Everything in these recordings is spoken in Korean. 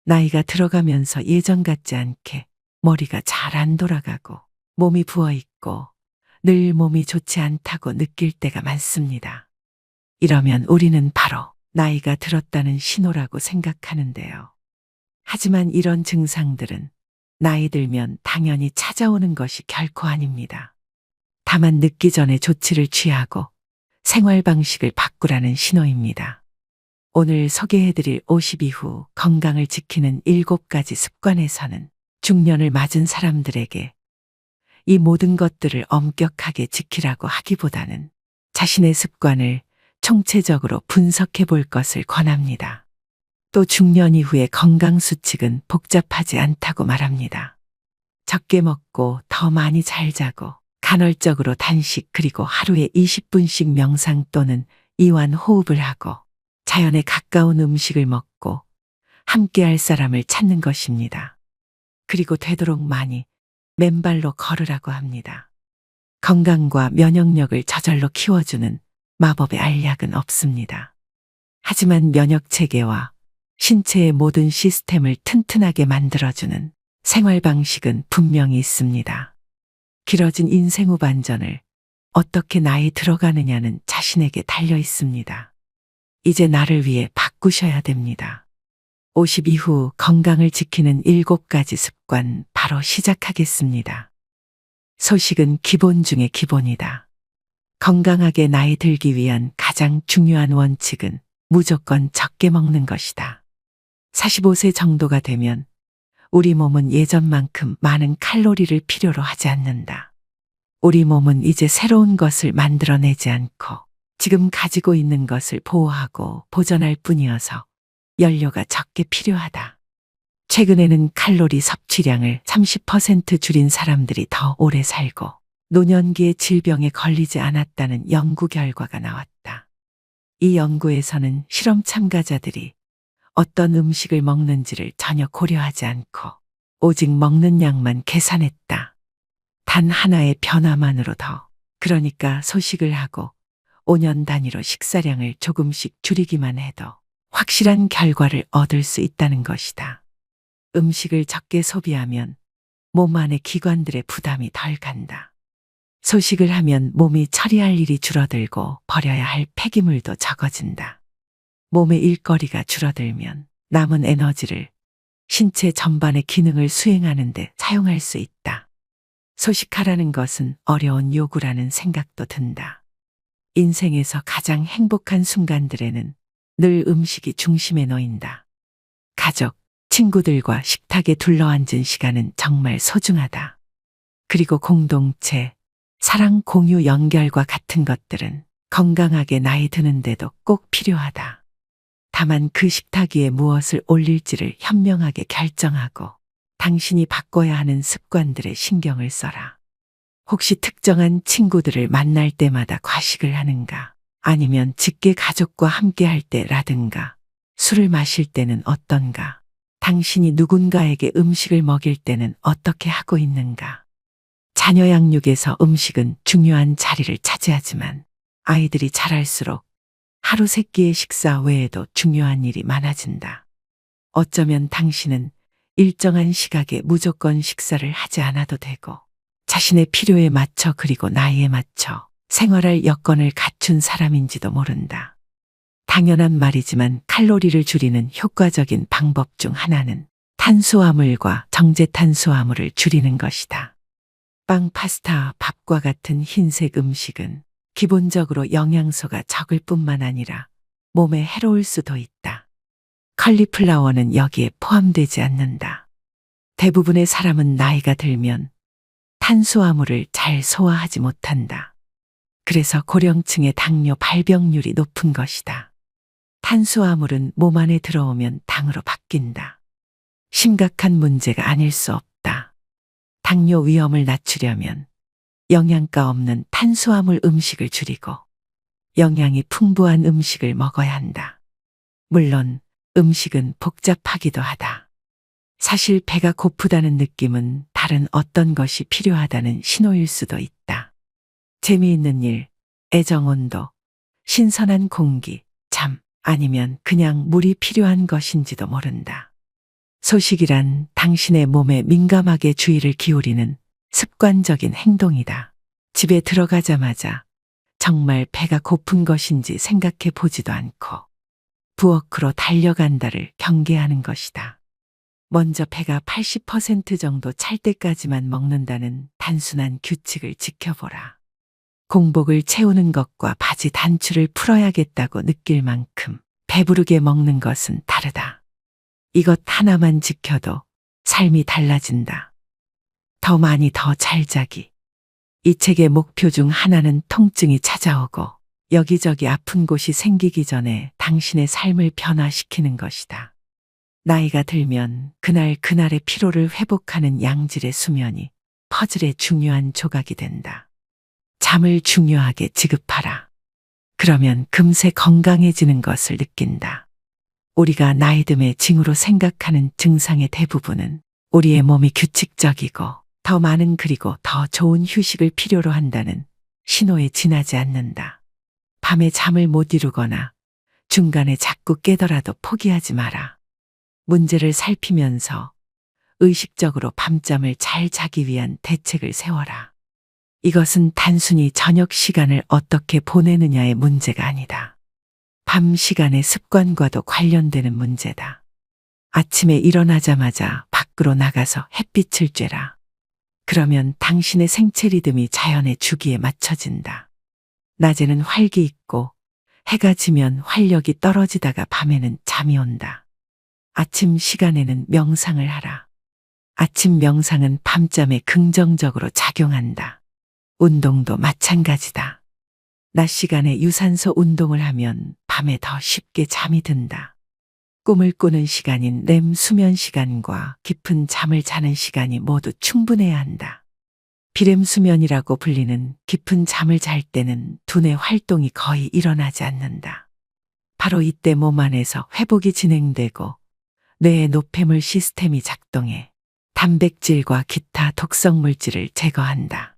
나이가 들어가면서 예전 같지 않게 머리가 잘 안 돌아가고 몸이 부어 있고 늘 몸이 좋지 않다고 느낄 때가 많습니다. 이러면 우리는 바로 나이가 들었다는 신호라고 생각하는데요. 하지만 이런 증상들은 나이 들면 당연히 찾아오는 것이 결코 아닙니다. 다만 늦기 전에 조치를 취하고 생활 방식을 바꾸라는 신호입니다. 오늘 소개해드릴 50 이후 건강을 지키는 7가지 습관에서는 중년을 맞은 사람들에게 이 모든 것들을 엄격하게 지키라고 하기보다는 자신의 습관을 총체적으로 분석해 볼 것을 권합니다. 또 중년 이후의 건강 수칙은 복잡하지 않다고 말합니다. 적게 먹고 더 많이 잘 자고 간헐적으로 단식 그리고 하루에 20분씩 명상 또는 이완 호흡을 하고 자연에 가까운 음식을 먹고 함께할 사람을 찾는 것입니다. 그리고 되도록 많이 맨발로 걸으라고 합니다. 건강과 면역력을 저절로 키워주는 마법의 알약은 없습니다. 하지만 면역 체계와 신체의 모든 시스템을 튼튼하게 만들어주는 생활 방식은 분명히 있습니다. 길어진 인생 후반전을 어떻게 나이 들어가느냐는 자신에게 달려 있습니다. 이제 나를 위해 바꾸셔야 됩니다. 50 이후 건강을 지키는 7가지 습관 바로 시작하겠습니다. 소식은 기본 중의 기본이다. 건강하게 나이 들기 위한 가장 중요한 원칙은 무조건 적게 먹는 것이다. 45세 정도가 되면 우리 몸은 예전만큼 많은 칼로리를 필요로 하지 않는다. 우리 몸은 이제 새로운 것을 만들어내지 않고 지금 가지고 있는 것을 보호하고 보존할 뿐이어서 연료가 적게 필요하다. 최근에는 칼로리 섭취량을 30% 줄인 사람들이 더 오래 살고 노년기의 질병에 걸리지 않았다는 연구 결과가 나왔다. 이 연구에서는 실험 참가자들이 어떤 음식을 먹는지를 전혀 고려하지 않고 오직 먹는 양만 계산했다. 단 하나의 변화만으로 그러니까 소식을 하고 5년 단위로 식사량을 조금씩 줄이기만 해도 확실한 결과를 얻을 수 있다는 것이다. 음식을 적게 소비하면 몸 안의 기관들의 부담이 덜 간다. 소식을 하면 몸이 처리할 일이 줄어들고 버려야 할 폐기물도 적어진다. 몸의 일거리가 줄어들면 남은 에너지를 신체 전반의 기능을 수행하는 데 사용할 수 있다. 소식하라는 것은 어려운 요구라는 생각도 든다. 인생에서 가장 행복한 순간들에는 늘 음식이 중심에 놓인다. 가족, 친구들과 식탁에 둘러앉은 시간은 정말 소중하다. 그리고 공동체, 사랑, 공유, 연결과 같은 것들은 건강하게 나이 드는데도 꼭 필요하다. 다만 그 식탁 위에 무엇을 올릴지를 현명하게 결정하고 당신이 바꿔야 하는 습관들에 신경을 써라. 혹시 특정한 친구들을 만날 때마다 과식을 하는가? 아니면 직계 가족과 함께 할 때라든가 술을 마실 때는 어떤가? 당신이 누군가에게 음식을 먹일 때는 어떻게 하고 있는가? 자녀 양육에서 음식은 중요한 자리를 차지하지만 아이들이 자랄수록 하루 3끼의 식사 외에도 중요한 일이 많아진다. 어쩌면 당신은 일정한 시각에 무조건 식사를 하지 않아도 되고 자신의 필요에 맞춰 그리고 나이에 맞춰 생활할 여건을 갖춘 사람인지도 모른다. 당연한 말이지만 칼로리를 줄이는 효과적인 방법 중 하나는 탄수화물과 정제탄수화물을 줄이는 것이다. 빵, 파스타, 밥과 같은 흰색 음식은 기본적으로 영양소가 적을 뿐만 아니라 몸에 해로울 수도 있다. 컬리플라워는 여기에 포함되지 않는다. 대부분의 사람은 나이가 들면 탄수화물을 잘 소화하지 못한다. 그래서 고령층의 당뇨 발병률이 높은 것이다. 탄수화물은 몸 안에 들어오면 당으로 바뀐다. 심각한 문제가 아닐 수 없다. 당뇨 위험을 낮추려면 영양가 없는 탄수화물 음식을 줄이고 영양이 풍부한 음식을 먹어야 한다. 물론 음식은 복잡하기도 하다. 사실 배가 고프다는 느낌은 다른 어떤 것이 필요하다는 신호일 수도 있다. 재미있는 일, 애정, 온도, 신선한 공기, 잠, 아니면 그냥 물이 필요한 것인지도 모른다. 소식이란 당신의 몸에 민감하게 주의를 기울이는 습관적인 행동이다. 집에 들어가자마자 정말 배가 고픈 것인지 생각해 보지도 않고 부엌으로 달려간다를 경계하는 것이다. 먼저 배가 80% 정도 찰 때까지만 먹는다는 단순한 규칙을 지켜보라. 공복을 채우는 것과 바지 단추를 풀어야겠다고 느낄 만큼 배부르게 먹는 것은 다르다. 이것 하나만 지켜도 삶이 달라진다. 더 많이 더 잘 자기. 이 책의 목표 중 하나는 통증이 찾아오고 여기저기 아픈 곳이 생기기 전에 당신의 삶을 변화시키는 것이다. 나이가 들면 그날의 피로를 회복하는 양질의 수면이 퍼즐의 중요한 조각이 된다. 잠을 중요하게 지급하라. 그러면 금세 건강해지는 것을 느낀다. 우리가 나이듦의 징후로 생각하는 증상의 대부분은 우리의 몸이 규칙적이고 더 많은 그리고 더 좋은 휴식을 필요로 한다는 신호에 지나지 않는다. 밤에 잠을 못 이루거나 중간에 자꾸 깨더라도 포기하지 마라. 문제를 살피면서 의식적으로 밤잠을 잘 자기 위한 대책을 세워라. 이것은 단순히 저녁 시간을 어떻게 보내느냐의 문제가 아니다. 밤 시간의 습관과도 관련되는 문제다. 아침에 일어나자마자 밖으로 나가서 햇빛을 쬐라. 그러면 당신의 생체 리듬이 자연의 주기에 맞춰진다. 낮에는 활기 있고 해가 지면 활력이 떨어지다가 밤에는 잠이 온다. 아침 시간에는 명상을 하라. 아침 명상은 밤잠에 긍정적으로 작용한다. 운동도 마찬가지다. 낮 시간에 유산소 운동을 하면 밤에 더 쉽게 잠이 든다. 꿈을 꾸는 시간인 렘 수면 시간과 깊은 잠을 자는 시간이 모두 충분해야 한다. 비렘 수면이라고 불리는 깊은 잠을 잘 때는 두뇌 활동이 거의 일어나지 않는다. 바로 이때 몸 안에서 회복이 진행되고 뇌의 노폐물 시스템이 작동해 단백질과 기타 독성 물질을 제거한다.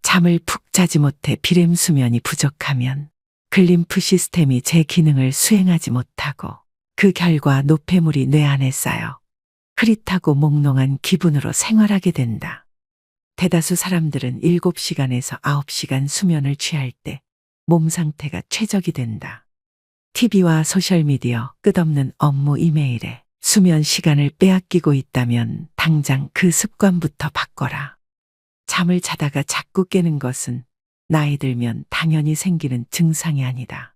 잠을 푹 자지 못해 비렘 수면이 부족하면 글림프 시스템이 제 기능을 수행하지 못하고 그 결과 노폐물이 뇌 안에 쌓여 흐릿하고 몽롱한 기분으로 생활하게 된다. 대다수 사람들은 7시간에서 9시간 수면을 취할 때 몸 상태가 최적이 된다. TV와 소셜미디어, 끝없는 업무 이메일에 수면 시간을 빼앗기고 있다면 당장 그 습관부터 바꿔라. 잠을 자다가 자꾸 깨는 것은 나이 들면 당연히 생기는 증상이 아니다.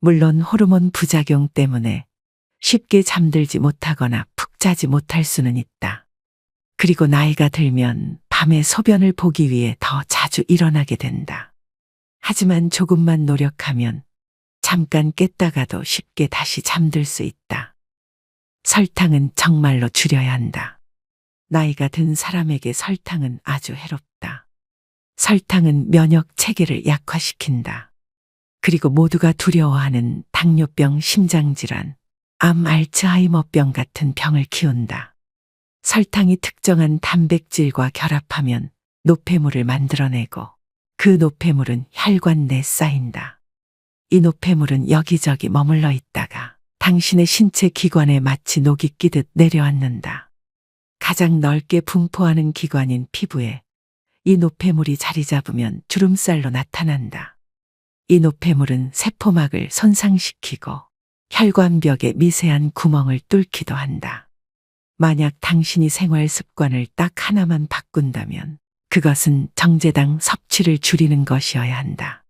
물론 호르몬 부작용 때문에 쉽게 잠들지 못하거나 푹 자지 못할 수는 있다. 그리고 나이가 들면 밤에 소변을 보기 위해 더 자주 일어나게 된다. 하지만 조금만 노력하면 잠깐 깼다가도 쉽게 다시 잠들 수 있다. 설탕은 정말로 줄여야 한다. 나이가 든 사람에게 설탕은 아주 해롭다. 설탕은 면역 체계를 약화시킨다. 그리고 모두가 두려워하는 당뇨병, 심장질환, 암, 알츠하이머병 같은 병을 키운다. 설탕이 특정한 단백질과 결합하면 노폐물을 만들어내고 그 노폐물은 혈관 내에 쌓인다. 이 노폐물은 여기저기 머물러 있다가 당신의 신체 기관에 마치 녹이 끼듯 내려앉는다. 가장 넓게 분포하는 기관인 피부에 이 노폐물이 자리 잡으면 주름살로 나타난다. 이 노폐물은 세포막을 손상시키고 혈관벽에 미세한 구멍을 뚫기도 한다. 만약 당신이 생활 습관을 딱 하나만 바꾼다면 그것은 정제당 섭취를 줄이는 것이어야 한다.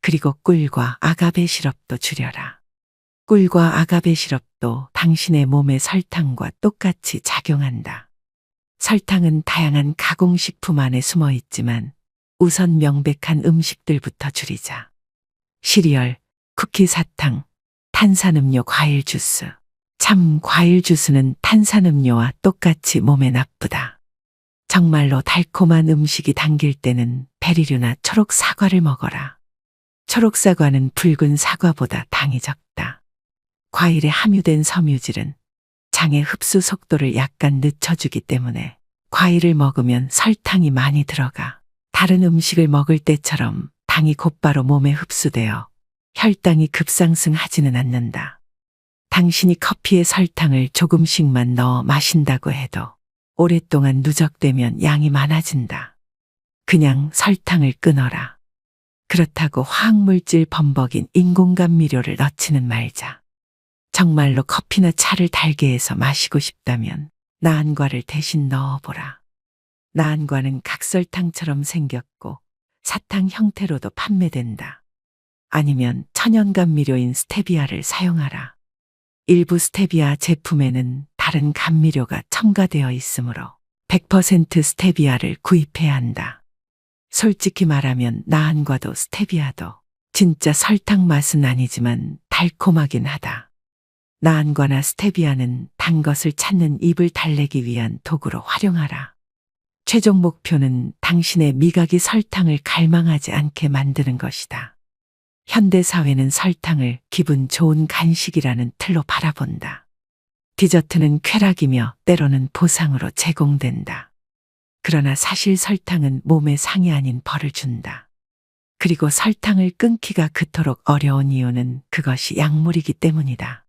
그리고 꿀과 아가베 시럽도 줄여라. 꿀과 아가베 시럽도 당신의 몸의 설탕과 똑같이 작용한다. 설탕은 다양한 가공식품 안에 숨어 있지만 우선 명백한 음식들부터 줄이자. 시리얼, 쿠키, 사탕, 탄산음료, 과일 주스. 참, 과일 주스는 탄산음료와 똑같이 몸에 나쁘다. 정말로 달콤한 음식이 당길 때는 베리류나 초록 사과를 먹어라. 초록 사과는 붉은 사과보다 당이 적다. 과일에 함유된 섬유질은 장의 흡수 속도를 약간 늦춰주기 때문에 과일을 먹으면 설탕이 많이 들어가 다른 음식을 먹을 때처럼 당이 곧바로 몸에 흡수되어 혈당이 급상승하지는 않는다. 당신이 커피에 설탕을 조금씩만 넣어 마신다고 해도 오랫동안 누적되면 양이 많아진다. 그냥 설탕을 끊어라. 그렇다고 화학물질 범벅인 인공감미료를 넣지는 말자. 정말로 커피나 차를 달게 해서 마시고 싶다면 나안과를 대신 넣어보라. 나안과는 각설탕처럼 생겼고 사탕 형태로도 판매된다. 아니면 천연감미료인 스테비아를 사용하라. 일부 스테비아 제품에는 다른 감미료가 첨가되어 있으므로 100% 스테비아를 구입해야 한다. 솔직히 말하면 나안과도 스테비아도 진짜 설탕 맛은 아니지만 달콤하긴 하다. 나안과나 스테비아는 단 것을 찾는 입을 달래기 위한 도구로 활용하라. 최종 목표는 당신의 미각이 설탕을 갈망하지 않게 만드는 것이다. 현대사회는 설탕을 기분 좋은 간식이라는 틀로 바라본다. 디저트는 쾌락이며 때로는 보상으로 제공된다. 그러나 사실 설탕은 몸에 상이 아닌 벌을 준다. 그리고 설탕을 끊기가 그토록 어려운 이유는 그것이 약물이기 때문이다.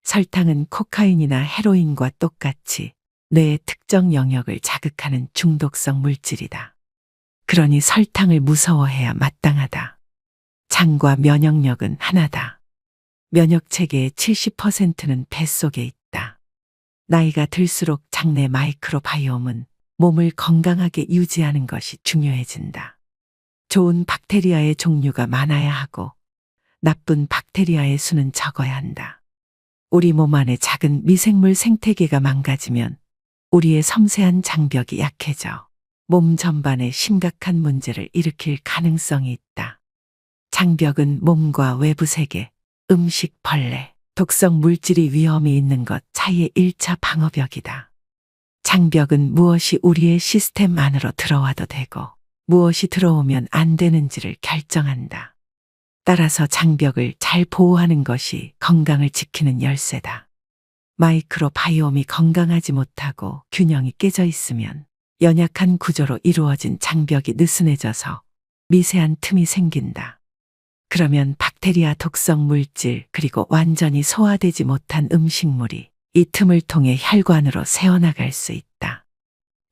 설탕은 코카인이나 헤로인과 똑같이 뇌의 특정 영역을 자극하는 중독성 물질이다. 그러니 설탕을 무서워해야 마땅하다. 장과 면역력은 하나다. 면역체계의 70%는 뱃속에 있다. 나이가 들수록 장내 마이크로바이옴은 몸을 건강하게 유지하는 것이 중요해진다. 좋은 박테리아의 종류가 많아야 하고 나쁜 박테리아의 수는 적어야 한다. 우리 몸 안의 작은 미생물 생태계가 망가지면 우리의 섬세한 장벽이 약해져 몸 전반에 심각한 문제를 일으킬 가능성이 있다. 장벽은 몸과 외부 세계, 음식, 벌레, 독성 물질이 위험이 있는 것 사이의 1차 방어벽이다. 장벽은 무엇이 우리의 시스템 안으로 들어와도 되고 무엇이 들어오면 안 되는지를 결정한다. 따라서 장벽을 잘 보호하는 것이 건강을 지키는 열쇠다. 마이크로바이옴이 건강하지 못하고 균형이 깨져 있으면 연약한 구조로 이루어진 장벽이 느슨해져서 미세한 틈이 생긴다. 그러면 박테리아 독성 물질 그리고 완전히 소화되지 못한 음식물이 이 틈을 통해 혈관으로 새어나갈 수 있다.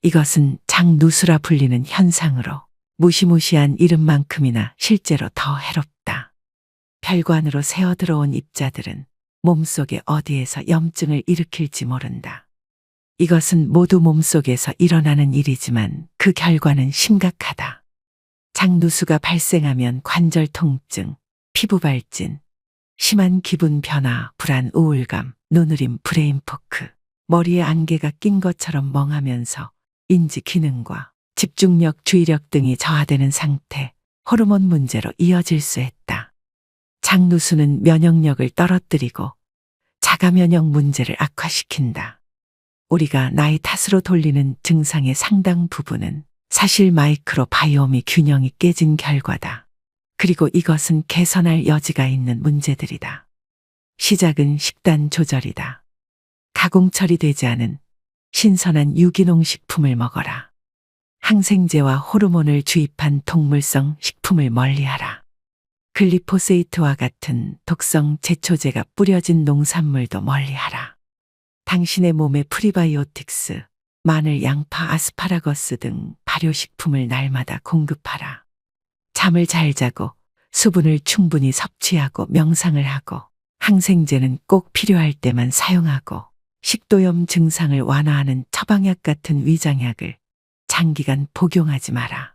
이것은 장누수라 불리는 현상으로 무시무시한 이름만큼이나 실제로 더 해롭다. 혈관으로 새어 들어온 입자들은 몸속에 어디에서 염증을 일으킬지 모른다. 이것은 모두 몸속에서 일어나는 일이지만 그 결과는 심각하다. 장누수가 발생하면 관절 통증, 피부 발진, 심한 기분 변화, 불안, 우울감, 눈으림, 브레인포크, 머리에 안개가 낀 것처럼 멍하면서 인지 기능과 집중력, 주의력 등이 저하되는 상태, 호르몬 문제로 이어질 수 있다. 장누수는 면역력을 떨어뜨리고 자가 면역 문제를 악화시킨다. 우리가 나이 탓으로 돌리는 증상의 상당 부분은 사실 마이크로바이옴이 균형이 깨진 결과다. 그리고 이것은 개선할 여지가 있는 문제들이다. 시작은 식단 조절이다. 가공 처리되지 않은 신선한 유기농 식품을 먹어라. 항생제와 호르몬을 주입한 동물성 식품을 멀리하라. 글리포세이트와 같은 독성 제초제가 뿌려진 농산물도 멀리하라. 당신의 몸에 프리바이오틱스, 마늘, 양파, 아스파라거스 등 발효식품을 날마다 공급하라. 잠을 잘 자고 수분을 충분히 섭취하고 명상을 하고 항생제는 꼭 필요할 때만 사용하고 식도염 증상을 완화하는 처방약 같은 위장약을 장기간 복용하지 마라.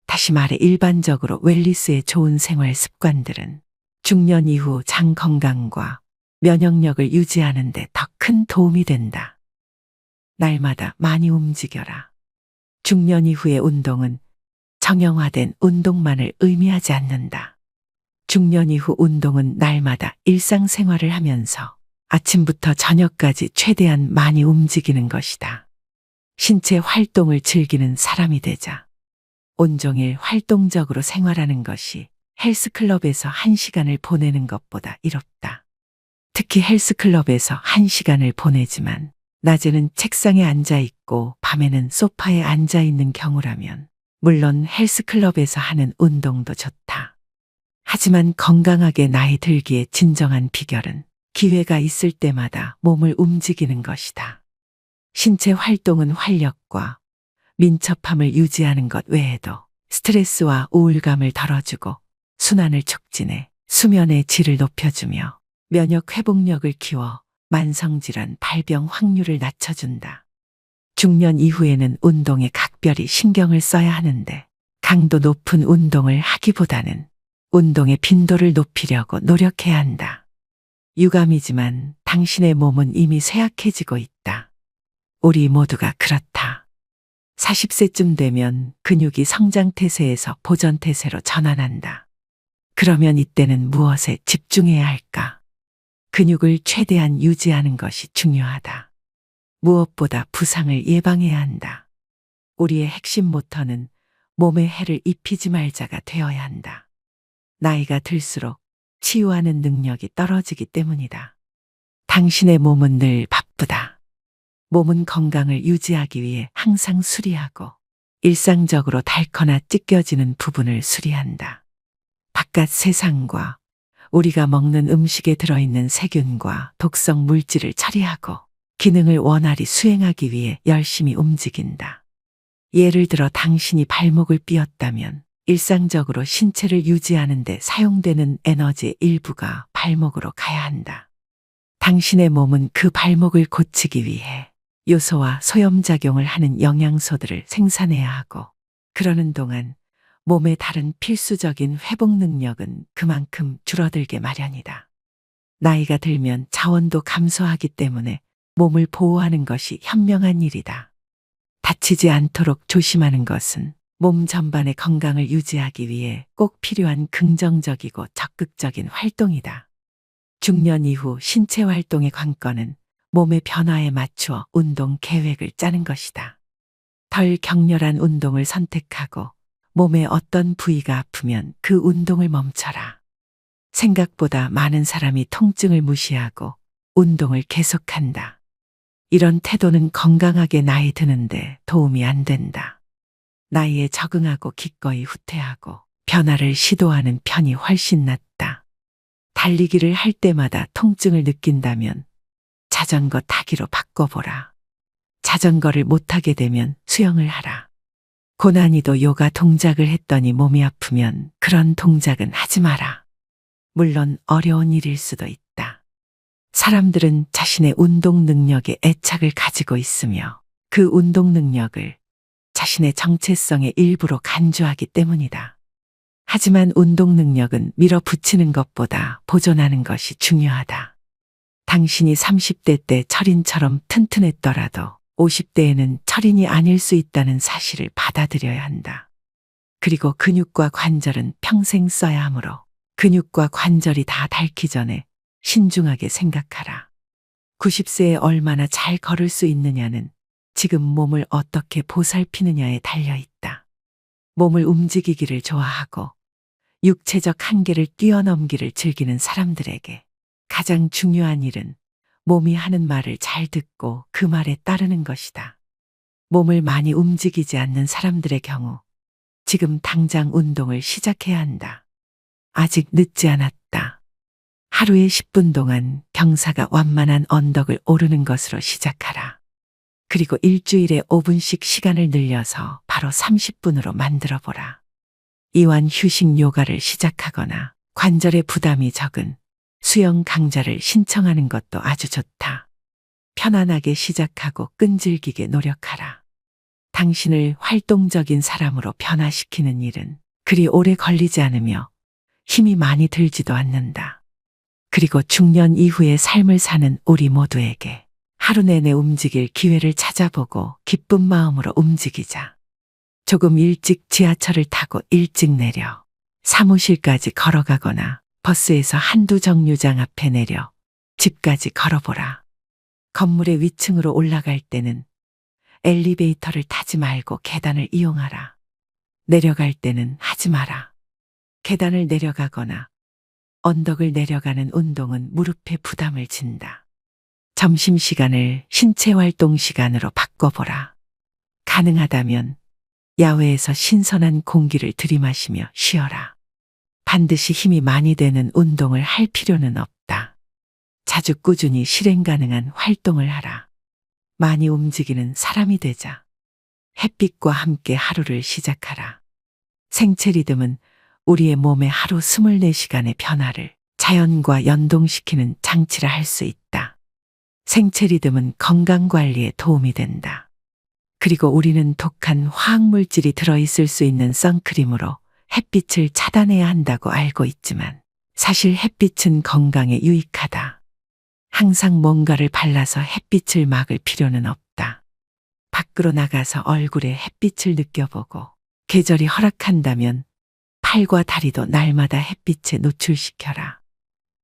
다시 말해 일반적으로 웰니스의 좋은 생활 습관들은 중년 이후 장 건강과 면역력을 유지하는 데 더 큰 도움이 된다. 날마다 많이 움직여라. 중년 이후의 운동은 정형화된 운동만을 의미하지 않는다. 중년 이후 운동은 날마다 일상생활을 하면서 아침부터 저녁까지 최대한 많이 움직이는 것이다. 신체 활동을 즐기는 사람이 되자. 온종일 활동적으로 생활하는 것이 헬스클럽에서 1시간을 보내는 것보다 이롭다. 특히 헬스클럽에서 1시간을 보내지만 낮에는 책상에 앉아 있고 밤에는 소파에 앉아 있는 경우라면 물론 헬스클럽에서 하는 운동도 좋다. 하지만 건강하게 나이 들기의 진정한 비결은 기회가 있을 때마다 몸을 움직이는 것이다. 신체 활동은 활력과 민첩함을 유지하는 것 외에도 스트레스와 우울감을 덜어주고 순환을 촉진해 수면의 질을 높여주며 면역 회복력을 키워 만성질환 발병 확률을 낮춰준다. 중년 이후에는 운동에 각별히 신경을 써야 하는데 강도 높은 운동을 하기보다는 운동의 빈도를 높이려고 노력해야 한다. 유감이지만 당신의 몸은 이미 쇠약해지고 있다. 우리 모두가 그렇다. 40세쯤 되면 근육이 성장태세에서 보전태세로 전환한다. 그러면 이때는 무엇에 집중해야 할까? 근육을 최대한 유지하는 것이 중요하다. 무엇보다 부상을 예방해야 한다. 우리의 핵심 모터는 몸에 해를 입히지 말자가 되어야 한다. 나이가 들수록 치유하는 능력이 떨어지기 때문이다. 당신의 몸은 늘 바쁘다. 몸은 건강을 유지하기 위해 항상 수리하고 일상적으로 닳거나 찢겨지는 부분을 수리한다. 바깥 세상과 우리가 먹는 음식에 들어있는 세균과 독성 물질을 처리하고 기능을 원활히 수행하기 위해 열심히 움직인다. 예를 들어 당신이 발목을 삐었다면 일상적으로 신체를 유지하는 데 사용되는 에너지의 일부가 발목으로 가야 한다. 당신의 몸은 그 발목을 고치기 위해 요소와 소염작용을 하는 영양소들을 생산해야 하고 그러는 동안 몸의 다른 필수적인 회복 능력은 그만큼 줄어들게 마련이다. 나이가 들면 자원도 감소하기 때문에 몸을 보호하는 것이 현명한 일이다. 다치지 않도록 조심하는 것은 몸 전반의 건강을 유지하기 위해 꼭 필요한 긍정적이고 적극적인 활동이다. 중년 이후 신체 활동의 관건은 몸의 변화에 맞추어 운동 계획을 짜는 것이다. 덜 격렬한 운동을 선택하고 몸의 어떤 부위가 아프면 그 운동을 멈춰라. 생각보다 많은 사람이 통증을 무시하고 운동을 계속한다. 이런 태도는 건강하게 나이 드는데 도움이 안 된다. 나이에 적응하고 기꺼이 후퇴하고 변화를 시도하는 편이 훨씬 낫다. 달리기를 할 때마다 통증을 느낀다면 자전거 타기로 바꿔보라. 자전거를 못 타게 되면 수영을 하라. 고난이도 요가 동작을 했더니 몸이 아프면 그런 동작은 하지 마라. 물론 어려운 일일 수도 있다. 사람들은 자신의 운동 능력에 애착을 가지고 있으며 그 운동 능력을 자신의 정체성의 일부로 간주하기 때문이다. 하지만 운동 능력은 밀어붙이는 것보다 보존하는 것이 중요하다. 당신이 30대 때 철인처럼 튼튼했더라도 50대에는 철인이 아닐 수 있다는 사실을 받아들여야 한다. 그리고 근육과 관절은 평생 써야 하므로 근육과 관절이 다 닳기 전에 신중하게 생각하라. 90세에 얼마나 잘 걸을 수 있느냐는 지금 몸을 어떻게 보살피느냐에 달려있다. 몸을 움직이기를 좋아하고 육체적 한계를 뛰어넘기를 즐기는 사람들에게 가장 중요한 일은 몸이 하는 말을 잘 듣고 그 말에 따르는 것이다. 몸을 많이 움직이지 않는 사람들의 경우 지금 당장 운동을 시작해야 한다. 아직 늦지 않았다. 하루에 10분 동안 경사가 완만한 언덕을 오르는 것으로 시작하라. 그리고 일주일에 5분씩 시간을 늘려서 바로 30분으로 만들어 보라. 이완 휴식 요가를 시작하거나 관절의 부담이 적은 수영 강좌를 신청하는 것도 아주 좋다. 편안하게 시작하고 끈질기게 노력하라. 당신을 활동적인 사람으로 변화시키는 일은 그리 오래 걸리지 않으며 힘이 많이 들지도 않는다. 그리고 중년 이후의 삶을 사는 우리 모두에게 하루 내내 움직일 기회를 찾아보고 기쁜 마음으로 움직이자. 조금 일찍 지하철을 타고 일찍 내려 사무실까지 걸어가거나 버스에서 한두 정류장 앞에 내려 집까지 걸어보라. 건물의 위층으로 올라갈 때는 엘리베이터를 타지 말고 계단을 이용하라. 내려갈 때는 하지 마라. 계단을 내려가거나 언덕을 내려가는 운동은 무릎에 부담을 진다. 점심시간을 신체활동 시간으로 바꿔보라. 가능하다면 야외에서 신선한 공기를 들이마시며 쉬어라. 반드시 힘이 많이 되는 운동을 할 필요는 없다. 자주 꾸준히 실행 가능한 활동을 하라. 많이 움직이는 사람이 되자. 햇빛과 함께 하루를 시작하라. 생체 리듬은 우리의 몸의 하루 24시간의 변화를 자연과 연동시키는 장치라 할 수 있다. 생체 리듬은 건강관리에 도움이 된다. 그리고 우리는 독한 화학물질이 들어있을 수 있는 선크림으로 햇빛을 차단해야 한다고 알고 있지만 사실 햇빛은 건강에 유익하다. 항상 뭔가를 발라서 햇빛을 막을 필요는 없다. 밖으로 나가서 얼굴에 햇빛을 느껴보고 계절이 허락한다면 팔과 다리도 날마다 햇빛에 노출시켜라.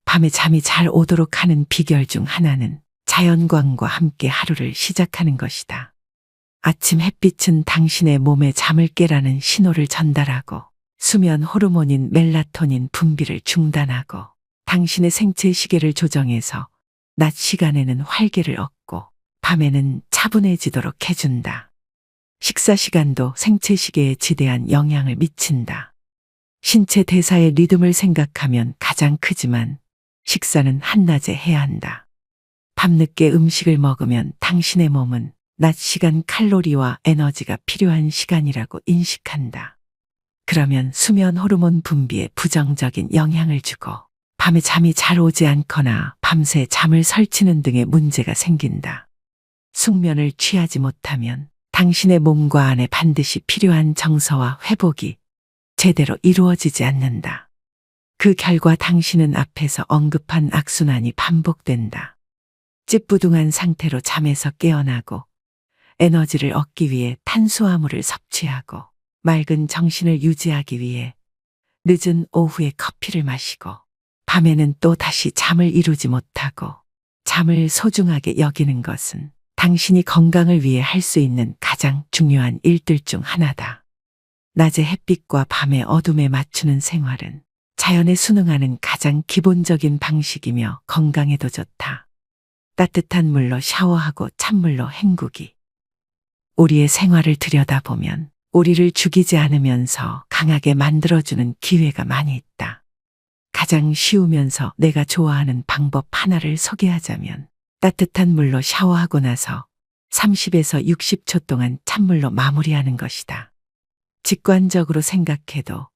밤에 잠이 잘 오도록 하는 비결 중 하나는 자연광과 함께 하루를 시작하는 것이다. 아침 햇빛은 당신의 몸에 잠을 깨라는 신호를 전달하고 수면 호르몬인 멜라토닌 분비를 중단하고 당신의 생체 시계를 조정해서 낮 시간에는 활기를 얻고 밤에는 차분해지도록 해준다. 식사 시간도 생체 시계에 지대한 영향을 미친다. 신체 대사의 리듬을 생각하면 가장 크지만 식사는 한낮에 해야 한다. 밤늦게 음식을 먹으면 당신의 몸은 낮 시간 칼로리와 에너지가 필요한 시간이라고 인식한다. 그러면 수면 호르몬 분비에 부정적인 영향을 주고 밤에 잠이 잘 오지 않거나 밤새 잠을 설치는 등의 문제가 생긴다. 숙면을 취하지 못하면 당신의 몸과 안에 반드시 필요한 정서와 회복이 제대로 이루어지지 않는다. 그 결과 당신은 앞에서 언급한 악순환이 반복된다. 찌뿌둥한 상태로 잠에서 깨어나고 에너지를 얻기 위해 탄수화물을 섭취하고 맑은 정신을 유지하기 위해 늦은 오후에 커피를 마시고 밤에는 또 다시 잠을 이루지 못하고 잠을 소중하게 여기는 것은 당신이 건강을 위해 할 수 있는 가장 중요한 일들 중 하나다. 낮의 햇빛과 밤의 어둠에 맞추는 생활은 자연에 순응하는 가장 기본적인 방식이며 건강에도 좋다. 따뜻한 물로 샤워하고 찬물로 헹구기. 우리의 생활을 들여다보면 우리를 죽이지 않으면서 강하게 만들어주는 기회가 많이 있다. 가장 쉬우면서 내가 좋아하는 방법 하나를 소개하자면 따뜻한 물로 샤워하고 나서 30에서 60초 동안 찬물로 마무리하는 것이다. 직관적으로 생각해도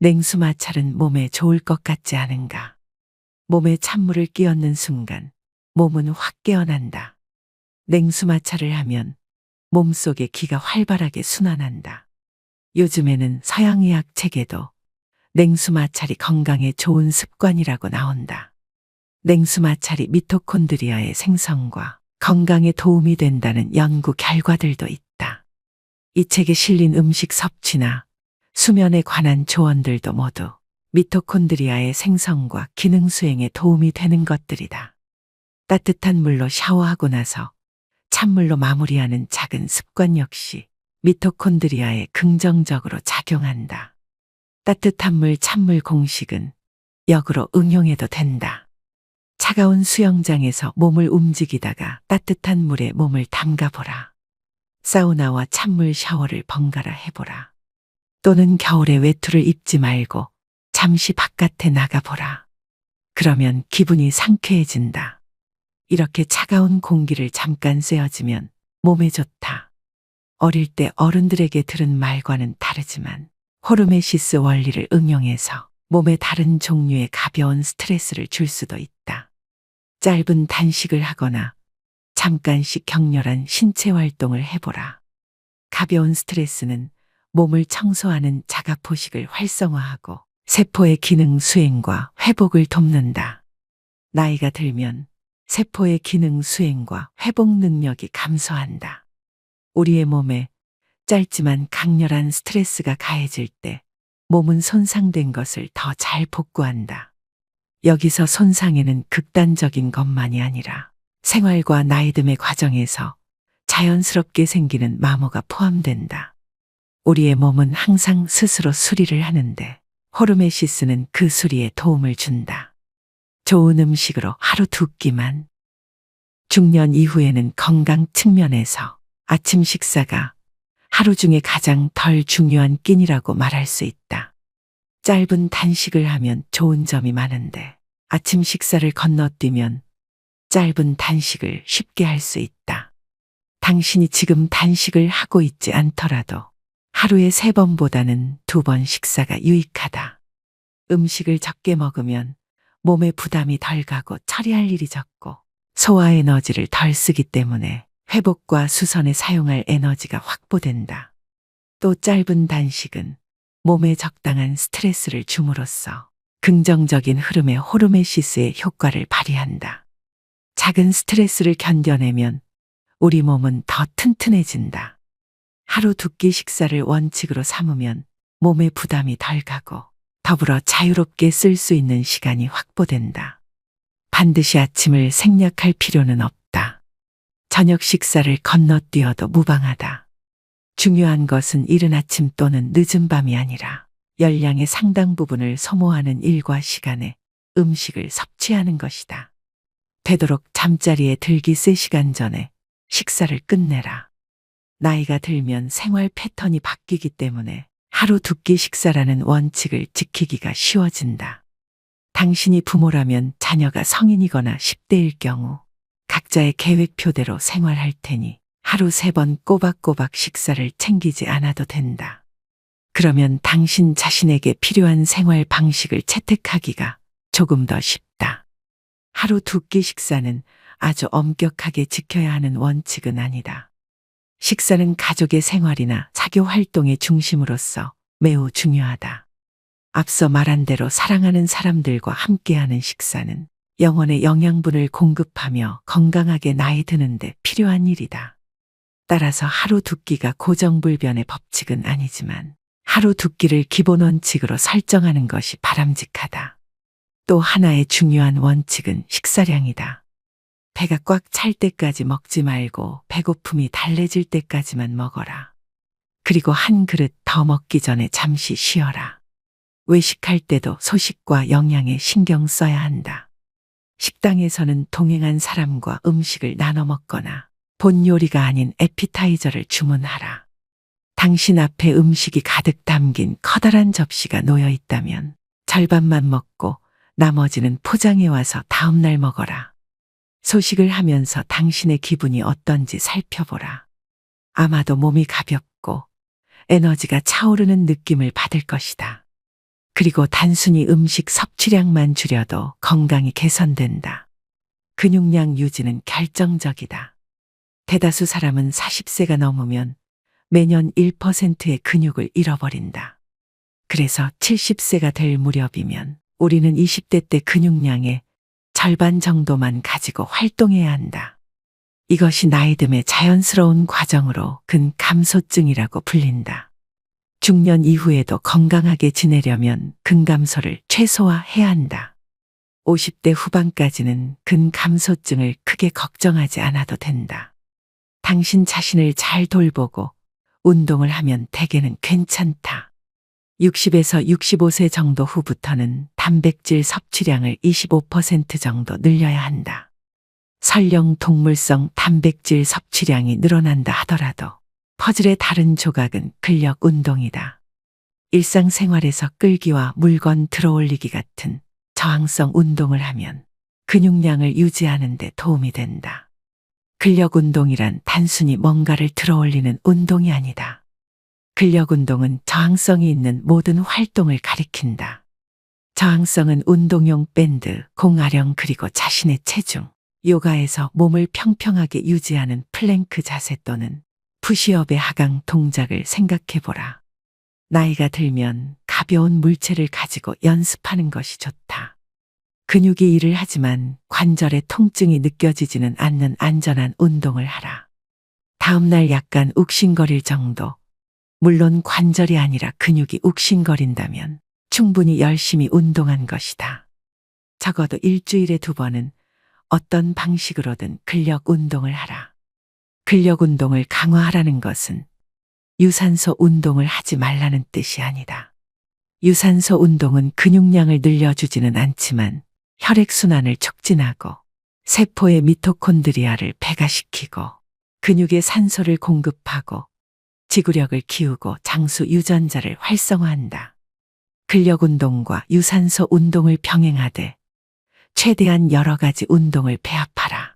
냉수 마찰은 몸에 좋을 것 같지 않은가? 몸에 찬물을 끼얹는 순간 몸은 확 깨어난다. 냉수 마찰을 하면 몸속에 기가 활발하게 순환한다. 요즘에는 서양의학 책에도 냉수 마찰이 건강에 좋은 습관이라고 나온다. 냉수 마찰이 미토콘드리아의 생성과 건강에 도움이 된다는 연구 결과들도 있다. 이 책에 실린 음식 섭취나 수면에 관한 조언들도 모두 미토콘드리아의 생성과 기능 수행에 도움이 되는 것들이다. 따뜻한 물로 샤워하고 나서 찬물로 마무리하는 작은 습관 역시 미토콘드리아에 긍정적으로 작용한다. 따뜻한 물 찬물 공식은 역으로 응용해도 된다. 차가운 수영장에서 몸을 움직이다가 따뜻한 물에 몸을 담가보라. 사우나와 찬물 샤워를 번갈아 해보라. 또는 겨울에 외투를 입지 말고 잠시 바깥에 나가보라. 그러면 기분이 상쾌해진다. 이렇게 차가운 공기를 잠깐 쐬어주면 몸에 좋다. 어릴 때 어른들에게 들은 말과는 다르지만 호르메시스 원리를 응용해서 몸에 다른 종류의 가벼운 스트레스를 줄 수도 있다. 짧은 단식을 하거나 잠깐씩 격렬한 신체 활동을 해보라. 가벼운 스트레스는 몸을 청소하는 자가포식을 활성화하고 세포의 기능 수행과 회복을 돕는다. 나이가 들면 세포의 기능 수행과 회복 능력이 감소한다. 우리의 몸에 짧지만 강렬한 스트레스가 가해질 때 몸은 손상된 것을 더 잘 복구한다. 여기서 손상에는 극단적인 것만이 아니라 생활과 나이듦의 과정에서 자연스럽게 생기는 마모가 포함된다. 우리의 몸은 항상 스스로 수리를 하는데 호르메시스는 그 수리에 도움을 준다. 좋은 음식으로 하루 2끼만. 중년 이후에는 건강 측면에서 아침 식사가 하루 중에 가장 덜 중요한 끼니라고 말할 수 있다. 짧은 단식을 하면 좋은 점이 많은데 아침 식사를 건너뛰면 짧은 단식을 쉽게 할 수 있다. 당신이 지금 단식을 하고 있지 않더라도 하루에 3번보다는 2번 식사가 유익하다. 음식을 적게 먹으면 몸에 부담이 덜 가고 처리할 일이 적고 소화 에너지를 덜 쓰기 때문에 회복과 수선에 사용할 에너지가 확보된다. 또 짧은 단식은 몸에 적당한 스트레스를 줌으로써 긍정적인 흐름의 호르메시스의 효과를 발휘한다. 작은 스트레스를 견뎌내면 우리 몸은 더 튼튼해진다. 하루 2끼 식사를 원칙으로 삼으면 몸에 부담이 덜 가고 더불어 자유롭게 쓸 수 있는 시간이 확보된다. 반드시 아침을 생략할 필요는 없다. 저녁 식사를 건너뛰어도 무방하다. 중요한 것은 이른 아침 또는 늦은 밤이 아니라 열량의 상당 부분을 소모하는 일과 시간에 음식을 섭취하는 것이다. 되도록 잠자리에 들기 3시간 전에 식사를 끝내라. 나이가 들면 생활 패턴이 바뀌기 때문에 하루 2끼 식사라는 원칙을 지키기가 쉬워진다. 당신이 부모라면 자녀가 성인이거나 10대일 경우 각자의 계획표대로 생활할 테니 하루 3번 꼬박꼬박 식사를 챙기지 않아도 된다. 그러면 당신 자신에게 필요한 생활 방식을 채택하기가 조금 더 쉽다. 하루 2끼 식사는 아주 엄격하게 지켜야 하는 원칙은 아니다. 식사는 가족의 생활이나 사교 활동의 중심으로서 매우 중요하다. 앞서 말한 대로 사랑하는 사람들과 함께하는 식사는 영혼의 영양분을 공급하며 건강하게 나이 드는데 필요한 일이다. 따라서 하루 2끼가 고정불변의 법칙은 아니지만 하루 2끼를 기본 원칙으로 설정하는 것이 바람직하다. 또 하나의 중요한 원칙은 식사량이다. 배가 꽉 찰 때까지 먹지 말고 배고픔이 달래질 때까지만 먹어라. 그리고 한 그릇 더 먹기 전에 잠시 쉬어라. 외식할 때도 소식과 영양에 신경 써야 한다. 식당에서는 동행한 사람과 음식을 나눠 먹거나 본 요리가 아닌 에피타이저를 주문하라. 당신 앞에 음식이 가득 담긴 커다란 접시가 놓여 있다면 절반만 먹고 나머지는 포장해 와서 다음날 먹어라. 소식을 하면서 당신의 기분이 어떤지 살펴보라. 아마도 몸이 가볍고 에너지가 차오르는 느낌을 받을 것이다. 그리고 단순히 음식 섭취량만 줄여도 건강이 개선된다. 근육량 유지는 결정적이다. 대다수 사람은 40세가 넘으면 매년 1%의 근육을 잃어버린다. 그래서 70세가 될 무렵이면 우리는 20대 때 근육량의 절반 정도만 가지고 활동해야 한다. 이것이 나이듦의 자연스러운 과정으로 근감소증이라고 불린다. 중년 이후에도 건강하게 지내려면 근감소를 최소화해야 한다. 50대 후반까지는 근감소증을 크게 걱정하지 않아도 된다. 당신 자신을 잘 돌보고 운동을 하면 대개는 괜찮다. 60에서 65세 정도 후부터는 단백질 섭취량을 25% 정도 늘려야 한다. 설령 동물성 단백질 섭취량이 늘어난다 하더라도 퍼즐의 다른 조각은 근력 운동이다. 일상생활에서 끌기와 물건 들어올리기 같은 저항성 운동을 하면 근육량을 유지하는 데 도움이 된다. 근력 운동이란 단순히 뭔가를 들어올리는 운동이 아니다. 근력 운동은 저항성이 있는 모든 활동을 가리킨다. 저항성은 운동용 밴드, 공아령 그리고 자신의 체중, 요가에서 몸을 평평하게 유지하는 플랭크 자세 또는 푸시업의 하강 동작을 생각해보라. 나이가 들면 가벼운 물체를 가지고 연습하는 것이 좋다. 근육이 일을 하지만 관절의 통증이 느껴지지는 않는 안전한 운동을 하라. 다음날 약간 욱신거릴 정도, 물론 관절이 아니라 근육이 욱신거린다면 충분히 열심히 운동한 것이다. 적어도 일주일에 2번은 어떤 방식으로든 근력 운동을 하라. 근력 운동을 강화하라는 것은 유산소 운동을 하지 말라는 뜻이 아니다. 유산소 운동은 근육량을 늘려주지는 않지만 혈액순환을 촉진하고 세포의 미토콘드리아를 배가시키고 근육에 산소를 공급하고 지구력을 키우고 장수 유전자를 활성화한다. 근력 운동과 유산소 운동을 병행하되 최대한 여러 가지 운동을 배합하라.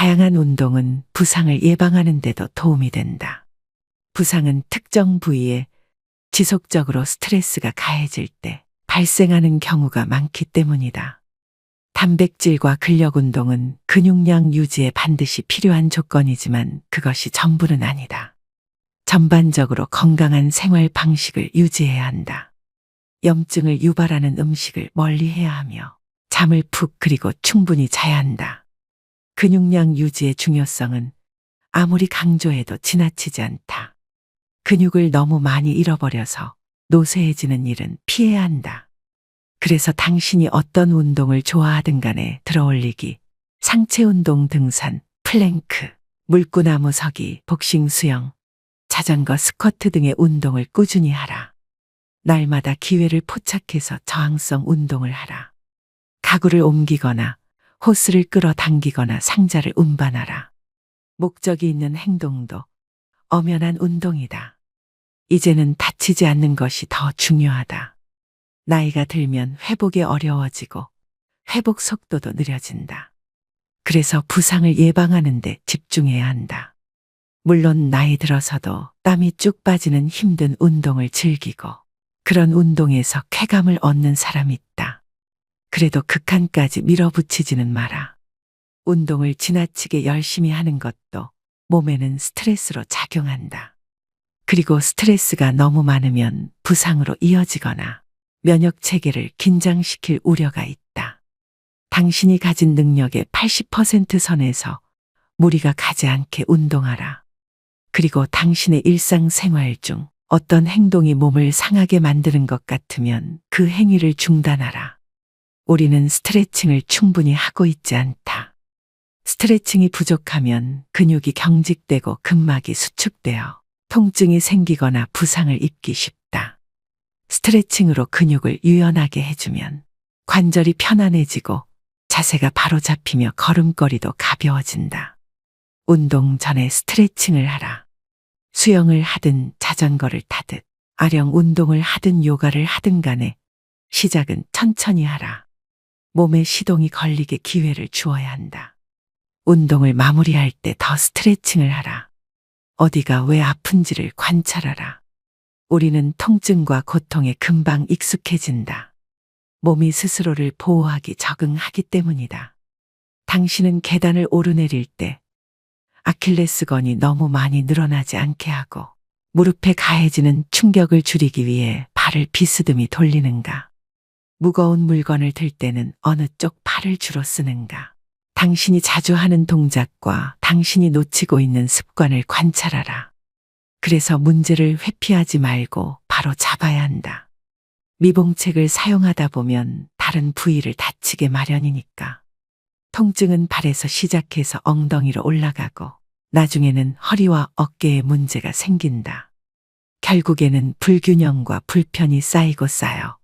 다양한 운동은 부상을 예방하는 데도 도움이 된다. 부상은 특정 부위에 지속적으로 스트레스가 가해질 때 발생하는 경우가 많기 때문이다. 단백질과 근력 운동은 근육량 유지에 반드시 필요한 조건이지만 그것이 전부는 아니다. 전반적으로 건강한 생활 방식을 유지해야 한다. 염증을 유발하는 음식을 멀리해야 하며 잠을 푹 그리고 충분히 자야 한다. 근육량 유지의 중요성은 아무리 강조해도 지나치지 않다. 근육을 너무 많이 잃어버려서 노쇠해지는 일은 피해야 한다. 그래서 당신이 어떤 운동을 좋아하든 간에 들어올리기, 상체 운동, 등산, 플랭크, 물구나무 서기, 복싱, 수영, 자전거, 스쿼트 등의 운동을 꾸준히 하라. 날마다 기회를 포착해서 저항성 운동을 하라. 가구를 옮기거나 호스를 끌어당기거나 상자를 운반하라. 목적이 있는 행동도 엄연한 운동이다. 이제는 다치지 않는 것이 더 중요하다. 나이가 들면 회복이 어려워지고 회복 속도도 느려진다. 그래서 부상을 예방하는 데 집중해야 한다. 물론 나이 들어서도 땀이 쭉 빠지는 힘든 운동을 즐기고 그런 운동에서 쾌감을 얻는 사람이 있다. 그래도 극한까지 밀어붙이지는 마라. 운동을 지나치게 열심히 하는 것도 몸에는 스트레스로 작용한다. 그리고 스트레스가 너무 많으면 부상으로 이어지거나 면역 체계를 긴장시킬 우려가 있다. 당신이 가진 능력의 80% 선에서 무리가 가지 않게 운동하라. 그리고 당신의 일상생활 중 어떤 행동이 몸을 상하게 만드는 것 같으면 그 행위를 중단하라. 우리는 스트레칭을 충분히 하고 있지 않다. 스트레칭이 부족하면 근육이 경직되고 근막이 수축되어 통증이 생기거나 부상을 입기 쉽다. 스트레칭으로 근육을 유연하게 해주면 관절이 편안해지고 자세가 바로 잡히며 걸음걸이도 가벼워진다. 운동 전에 스트레칭을 하라. 수영을 하든 자전거를 타듯 아령 운동을 하든 요가를 하든 간에 시작은 천천히 하라. 몸에 시동이 걸리게 기회를 주어야 한다. 운동을 마무리할 때 더 스트레칭을 하라. 어디가 왜 아픈지를 관찰하라. 우리는 통증과 고통에 금방 익숙해진다. 몸이 스스로를 보호하기 적응하기 때문이다. 당신은 계단을 오르내릴 때 아킬레스건이 너무 많이 늘어나지 않게 하고 무릎에 가해지는 충격을 줄이기 위해 발을 비스듬히 돌리는가? 무거운 물건을 들 때는 어느 쪽 팔을 주로 쓰는가? 당신이 자주 하는 동작과 당신이 놓치고 있는 습관을 관찰하라. 그래서 문제를 회피하지 말고 바로 잡아야 한다. 미봉책을 사용하다 보면 다른 부위를 다치게 마련이니까. 통증은 발에서 시작해서 엉덩이로 올라가고 나중에는 허리와 어깨에 문제가 생긴다. 결국에는 불균형과 불편이 쌓이고 쌓여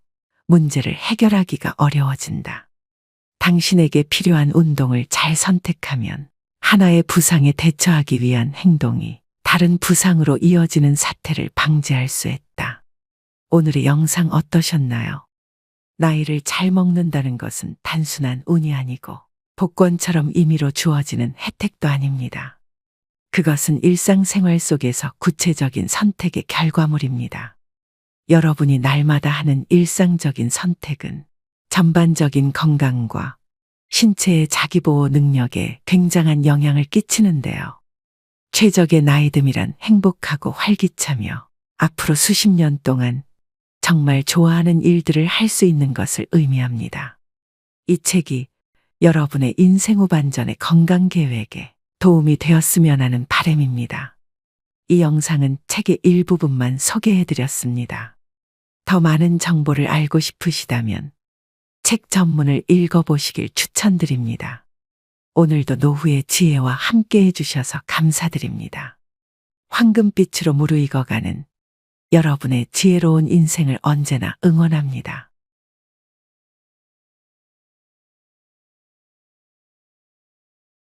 문제를 해결하기가 어려워진다. 당신에게 필요한 운동을 잘 선택하면 하나의 부상에 대처하기 위한 행동이 다른 부상으로 이어지는 사태를 방지할 수 있다. 오늘의 영상 어떠셨나요? 나이를 잘 먹는다는 것은 단순한 운이 아니고 복권처럼 임의로 주어지는 혜택도 아닙니다. 그것은 일상생활 속에서 구체적인 선택의 결과물입니다. 여러분이 날마다 하는 일상적인 선택은 전반적인 건강과 신체의 자기보호 능력에 굉장한 영향을 끼치는데요. 최적의 나이듦이란 행복하고 활기차며 앞으로 수십 년 동안 정말 좋아하는 일들을 할 수 있는 것을 의미합니다. 이 책이 여러분의 인생 후반전의 건강 계획에 도움이 되었으면 하는 바람입니다. 이 영상은 책의 일부분만 소개해드렸습니다. 더 많은 정보를 알고 싶으시다면 책 전문을 읽어보시길 추천드립니다. 오늘도 노후의 지혜와 함께 해주셔서 감사드립니다. 황금빛으로 무르익어가는 여러분의 지혜로운 인생을 언제나 응원합니다.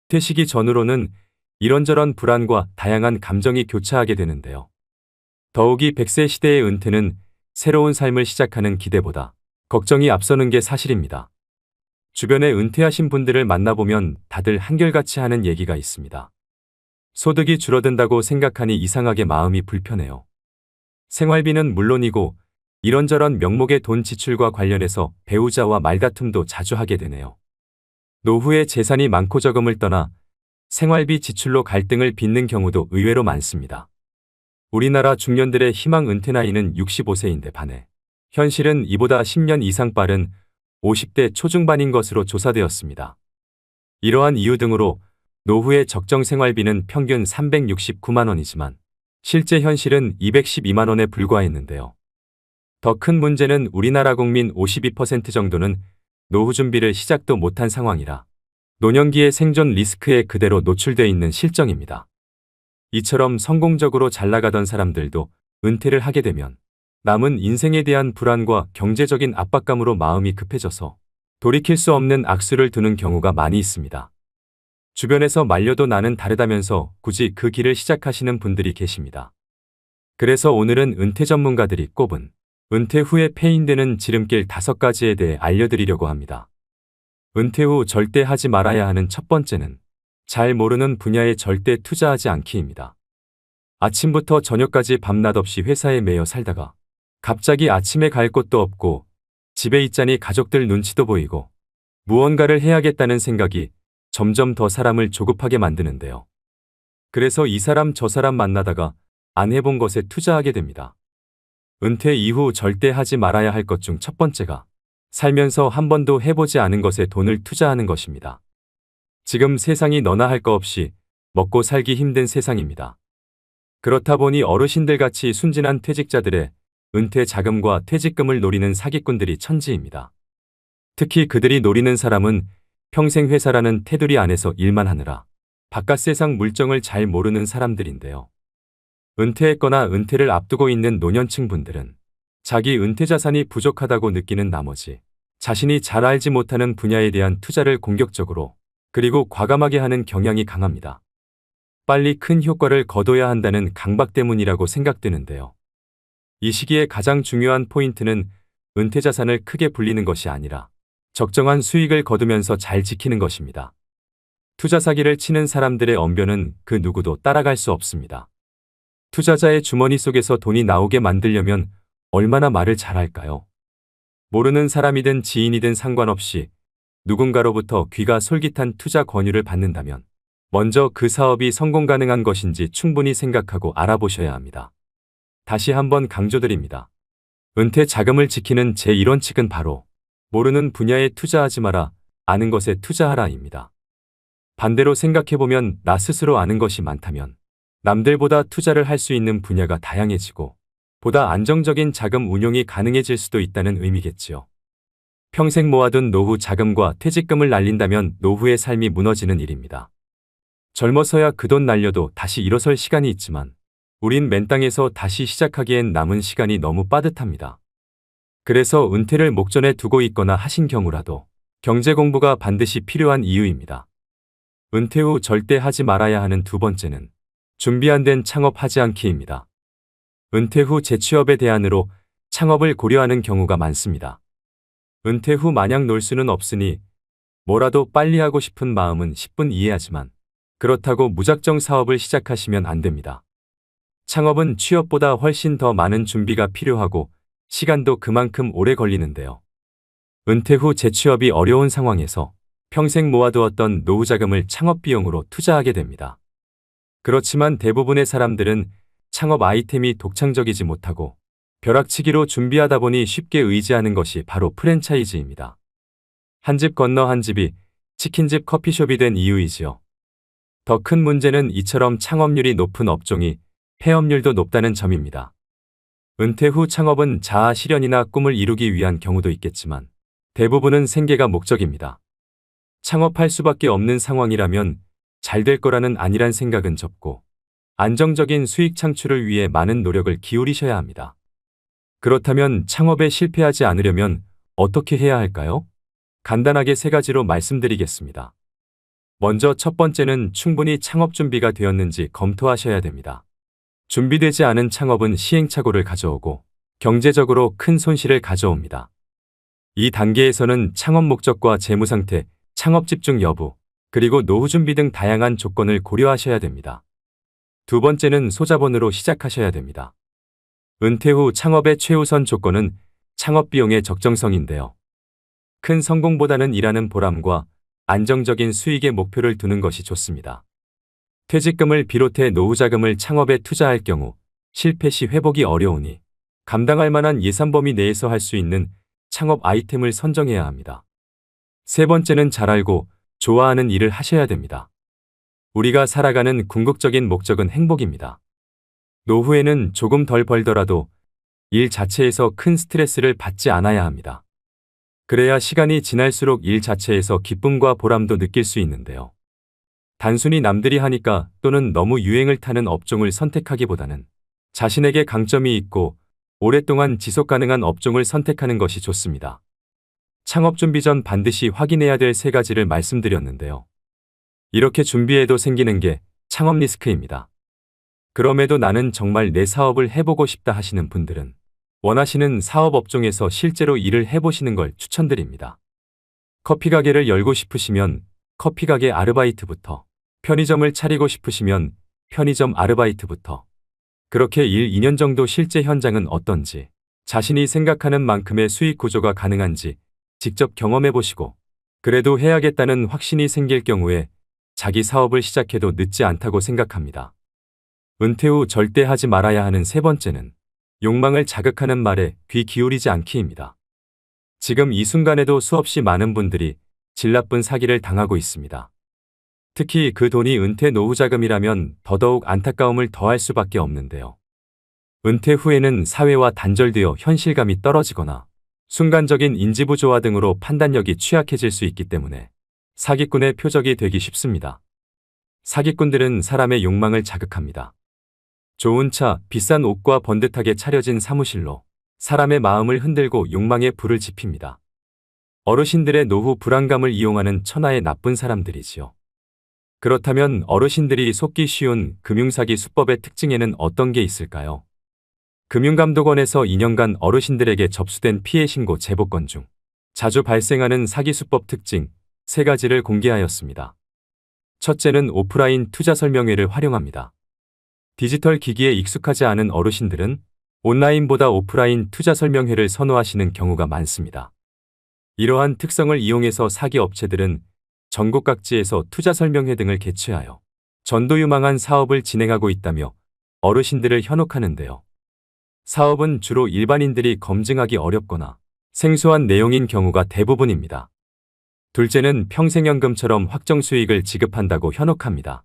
퇴시기 전후로는 이런저런 불안과 다양한 감정이 교차하게 되는데요. 더욱이 100세 시대의 은퇴는 새로운 삶을 시작하는 기대보다 걱정이 앞서는 게 사실입니다. 주변에 은퇴하신 분들을 만나보면 다들 한결같이 하는 얘기가 있습니다. 소득이 줄어든다고 생각하니 이상하게 마음이 불편해요. 생활비는 물론이고 이런저런 명목의 돈 지출과 관련해서 배우자와 말다툼도 자주 하게 되네요. 노후에 재산이 많고 적음을 떠나 생활비 지출로 갈등을 빚는 경우도 의외로 많습니다. 우리나라 중년들의 희망 은퇴 나이는 65세인데 반해 현실은 이보다 10년 이상 빠른 50대 초중반인 것으로 조사되었습니다. 이러한 이유 등으로 노후의 적정 생활비는 평균 369만 원이지만 실제 현실은 212만 원에 불과했는데요. 더 큰 문제는 우리나라 국민 52% 정도는 노후 준비를 시작도 못한 상황이라 노년기의 생존 리스크에 그대로 노출돼 있는 실정입니다. 이처럼 성공적으로 잘 나가던 사람들도 은퇴를 하게 되면 남은 인생에 대한 불안과 경제적인 압박감으로 마음이 급해져서 돌이킬 수 없는 악수를 두는 경우가 많이 있습니다. 주변에서 말려도 나는 다르다면서 굳이 그 길을 시작하시는 분들이 계십니다. 그래서 오늘은 은퇴 전문가들이 꼽은 은퇴 후에 패인되는 지름길 5가지에 대해 알려드리려고 합니다. 은퇴 후 절대 하지 말아야 하는 첫 번째는 잘 모르는 분야에 절대 투자하지 않기입니다. 아침부터 저녁까지 밤낮 없이 회사에 매여 살다가 갑자기 아침에 갈 곳도 없고 집에 있자니 가족들 눈치도 보이고 무언가를 해야겠다는 생각이 점점 더 사람을 조급하게 만드는데요. 그래서 이 사람 저 사람 만나다가 안 해본 것에 투자하게 됩니다. 은퇴 이후 절대 하지 말아야 할 것 중 첫 번째가 살면서 한 번도 해보지 않은 것에 돈을 투자하는 것입니다. 지금 세상이 너나 할 거 없이 먹고 살기 힘든 세상입니다. 그렇다 보니 어르신들 같이 순진한 퇴직자들의 은퇴 자금과 퇴직금을 노리는 사기꾼들이 천지입니다. 특히 그들이 노리는 사람은 평생 회사라는 테두리 안에서 일만 하느라 바깥 세상 물정을 잘 모르는 사람들인데요. 은퇴했거나 은퇴를 앞두고 있는 노년층 분들은 자기 은퇴 자산이 부족하다고 느끼는 나머지 자신이 잘 알지 못하는 분야에 대한 투자를 공격적으로 그리고 과감하게 하는 경향이 강합니다. 빨리 큰 효과를 거둬야 한다는 강박 때문이라고 생각되는데요. 이 시기에 가장 중요한 포인트는 은퇴 자산을 크게 불리는 것이 아니라 적정한 수익을 거두면서 잘 지키는 것입니다. 투자 사기를 치는 사람들의 언변은 그 누구도 따라갈 수 없습니다. 투자자의 주머니 속에서 돈이 나오게 만들려면 얼마나 말을 잘할까요? 모르는 사람이든 지인이든 상관없이 누군가로부터 귀가 솔깃한 투자 권유를 받는다면 먼저 그 사업이 성공 가능한 것인지 충분히 생각하고 알아보셔야 합니다. 다시 한번 강조드립니다. 은퇴 자금을 지키는 제1원칙은 바로 모르는 분야에 투자하지 마라, 아는 것에 투자하라입니다. 반대로 생각해보면 나 스스로 아는 것이 많다면 남들보다 투자를 할 수 있는 분야가 다양해지고 보다 안정적인 자금 운용이 가능해질 수도 있다는 의미겠지요. 평생 모아둔 노후 자금과 퇴직금을 날린다면 노후의 삶이 무너지는 일입니다. 젊어서야 그 돈 날려도 다시 일어설 시간이 있지만 우린 맨 땅에서 다시 시작하기엔 남은 시간이 너무 빠듯합니다. 그래서 은퇴를 목전에 두고 있거나 하신 경우라도 경제 공부가 반드시 필요한 이유입니다. 은퇴 후 절대 하지 말아야 하는 두 번째는 준비 안 된 창업하지 않기입니다. 은퇴 후 재취업의 대안으로 창업을 고려하는 경우가 많습니다. 은퇴 후 마냥 놀 수는 없으니 뭐라도 빨리 하고 싶은 마음은 10분 이해하지만 그렇다고 무작정 사업을 시작하시면 안 됩니다. 창업은 취업보다 훨씬 더 많은 준비가 필요하고 시간도 그만큼 오래 걸리는데요. 은퇴 후 재취업이 어려운 상황에서 평생 모아두었던 노후 자금을 창업 비용으로 투자하게 됩니다. 그렇지만 대부분의 사람들은 창업 아이템이 독창적이지 못하고 벼락치기로 준비하다 보니 쉽게 의지하는 것이 바로 프랜차이즈입니다. 한 집 건너 한 집이 치킨집 커피숍이 된 이유이지요. 더 큰 문제는 이처럼 창업률이 높은 업종이 폐업률도 높다는 점입니다. 은퇴 후 창업은 자아 실현이나 꿈을 이루기 위한 경우도 있겠지만 대부분은 생계가 목적입니다. 창업할 수밖에 없는 상황이라면 잘 될 거라는 안일한 생각은 접고 안정적인 수익 창출을 위해 많은 노력을 기울이셔야 합니다. 그렇다면 창업에 실패하지 않으려면 어떻게 해야 할까요? 간단하게 3가지로 말씀드리겠습니다. 먼저 첫 번째는 충분히 창업 준비가 되었는지 검토하셔야 됩니다. 준비되지 않은 창업은 시행착오를 가져오고 경제적으로 큰 손실을 가져옵니다. 이 단계에서는 창업 목적과 재무 상태, 창업 집중 여부, 그리고 노후 준비 등 다양한 조건을 고려하셔야 됩니다. 두 번째는 소자본으로 시작하셔야 됩니다. 은퇴 후 창업의 최우선 조건은 창업 비용의 적정성인데요. 큰 성공보다는 일하는 보람과 안정적인 수익의 목표를 두는 것이 좋습니다. 퇴직금을 비롯해 노후 자금을 창업에 투자할 경우 실패 시 회복이 어려우니 감당할 만한 예산 범위 내에서 할 수 있는 창업 아이템을 선정해야 합니다. 세 번째는 잘 알고 좋아하는 일을 하셔야 됩니다. 우리가 살아가는 궁극적인 목적은 행복입니다. 노후에는 조금 덜 벌더라도 일 자체에서 큰 스트레스를 받지 않아야 합니다. 그래야 시간이 지날수록 일 자체에서 기쁨과 보람도 느낄 수 있는데요. 단순히 남들이 하니까 또는 너무 유행을 타는 업종을 선택하기보다는 자신에게 강점이 있고 오랫동안 지속 가능한 업종을 선택하는 것이 좋습니다. 창업 준비 전 반드시 확인해야 될 세 가지를 말씀드렸는데요. 이렇게 준비해도 생기는 게 창업 리스크입니다. 그럼에도 나는 정말 내 사업을 해보고 싶다 하시는 분들은 원하시는 사업 업종에서 실제로 일을 해보시는 걸 추천드립니다. 커피 가게를 열고 싶으시면 커피 가게 아르바이트부터, 편의점을 차리고 싶으시면 편의점 아르바이트부터, 그렇게 1, 2년 정도 실제 현장은 어떤지, 자신이 생각하는 만큼의 수익 구조가 가능한지 직접 경험해 보시고, 그래도 해야겠다는 확신이 생길 경우에 자기 사업을 시작해도 늦지 않다고 생각합니다. 은퇴 후 절대 하지 말아야 하는 세 번째는 욕망을 자극하는 말에 귀 기울이지 않기입니다. 지금 이 순간에도 수없이 많은 분들이 질 나쁜 사기를 당하고 있습니다. 특히 그 돈이 은퇴 노후 자금이라면 더더욱 안타까움을 더할 수밖에 없는데요. 은퇴 후에는 사회와 단절되어 현실감이 떨어지거나 순간적인 인지 부조화 등으로 판단력이 취약해질 수 있기 때문에 사기꾼의 표적이 되기 쉽습니다. 사기꾼들은 사람의 욕망을 자극합니다. 좋은 차, 비싼 옷과 번듯하게 차려진 사무실로 사람의 마음을 흔들고 욕망의 불을 지핍니다. 어르신들의 노후 불안감을 이용하는 천하의 나쁜 사람들이지요. 그렇다면 어르신들이 속기 쉬운 금융사기 수법의 특징에는 어떤 게 있을까요? 금융감독원에서 2년간 어르신들에게 접수된 피해 신고 제보 건 중 자주 발생하는 사기 수법 특징 3가지를 공개하였습니다. 첫째는 오프라인 투자 설명회를 활용합니다. 디지털 기기에 익숙하지 않은 어르신들은 온라인보다 오프라인 투자 설명회를 선호하시는 경우가 많습니다. 이러한 특성을 이용해서 사기 업체들은 전국 각지에서 투자 설명회 등을 개최하여 전도유망한 사업을 진행하고 있다며 어르신들을 현혹하는데요. 사업은 주로 일반인들이 검증하기 어렵거나 생소한 내용인 경우가 대부분입니다. 둘째는 평생연금처럼 확정 수익을 지급한다고 현혹합니다.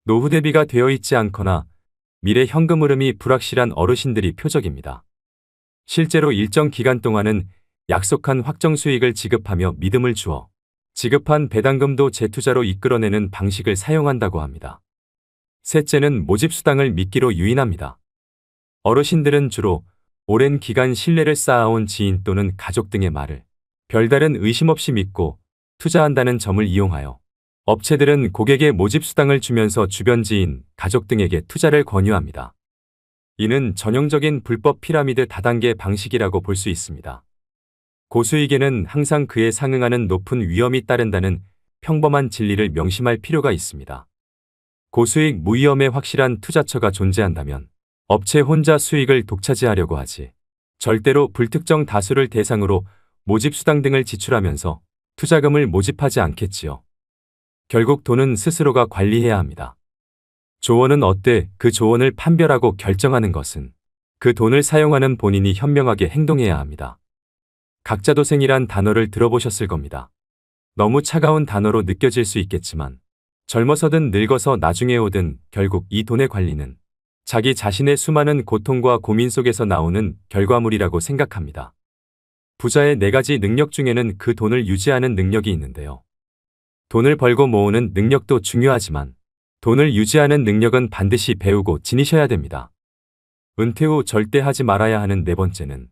노후 대비가 되어 있지 않거나 미래 현금 흐름이 불확실한 어르신들이 표적입니다. 실제로 일정 기간 동안은 약속한 확정 수익을 지급하며 믿음을 주어 지급한 배당금도 재투자로 이끌어내는 방식을 사용한다고 합니다. 셋째는 모집수당을 미끼로 유인합니다. 어르신들은 주로 오랜 기간 신뢰를 쌓아온 지인 또는 가족 등의 말을 별다른 의심 없이 믿고 투자한다는 점을 이용하여 업체들은 고객의 모집수당을 주면서 주변 지인, 가족 등에게 투자를 권유합니다. 이는 전형적인 불법 피라미드 다단계 방식이라고 볼 수 있습니다. 고수익에는 항상 그에 상응하는 높은 위험이 따른다는 평범한 진리를 명심할 필요가 있습니다. 고수익 무위험의 확실한 투자처가 존재한다면 업체 혼자 수익을 독차지하려고 하지 절대로 불특정 다수를 대상으로 모집수당 등을 지출하면서 투자금을 모집하지 않겠지요. 결국 돈은 스스로가 관리해야 합니다. 조언은 어때? 그 조언을 판별하고 결정하는 것은 그 돈을 사용하는 본인이 현명하게 행동해야 합니다. 각자도생이란 단어를 들어보셨을 겁니다. 너무 차가운 단어로 느껴질 수 있겠지만 젊어서든 늙어서 나중에 오든 결국 이 돈의 관리는 자기 자신의 수많은 고통과 고민 속에서 나오는 결과물이라고 생각합니다. 부자의 4가지 능력 중에는 그 돈을 유지하는 능력이 있는데요. 돈을 벌고 모으는 능력도 중요하지만 돈을 유지하는 능력은 반드시 배우고 지니셔야 됩니다. 은퇴 후 절대 하지 말아야 하는 4번째는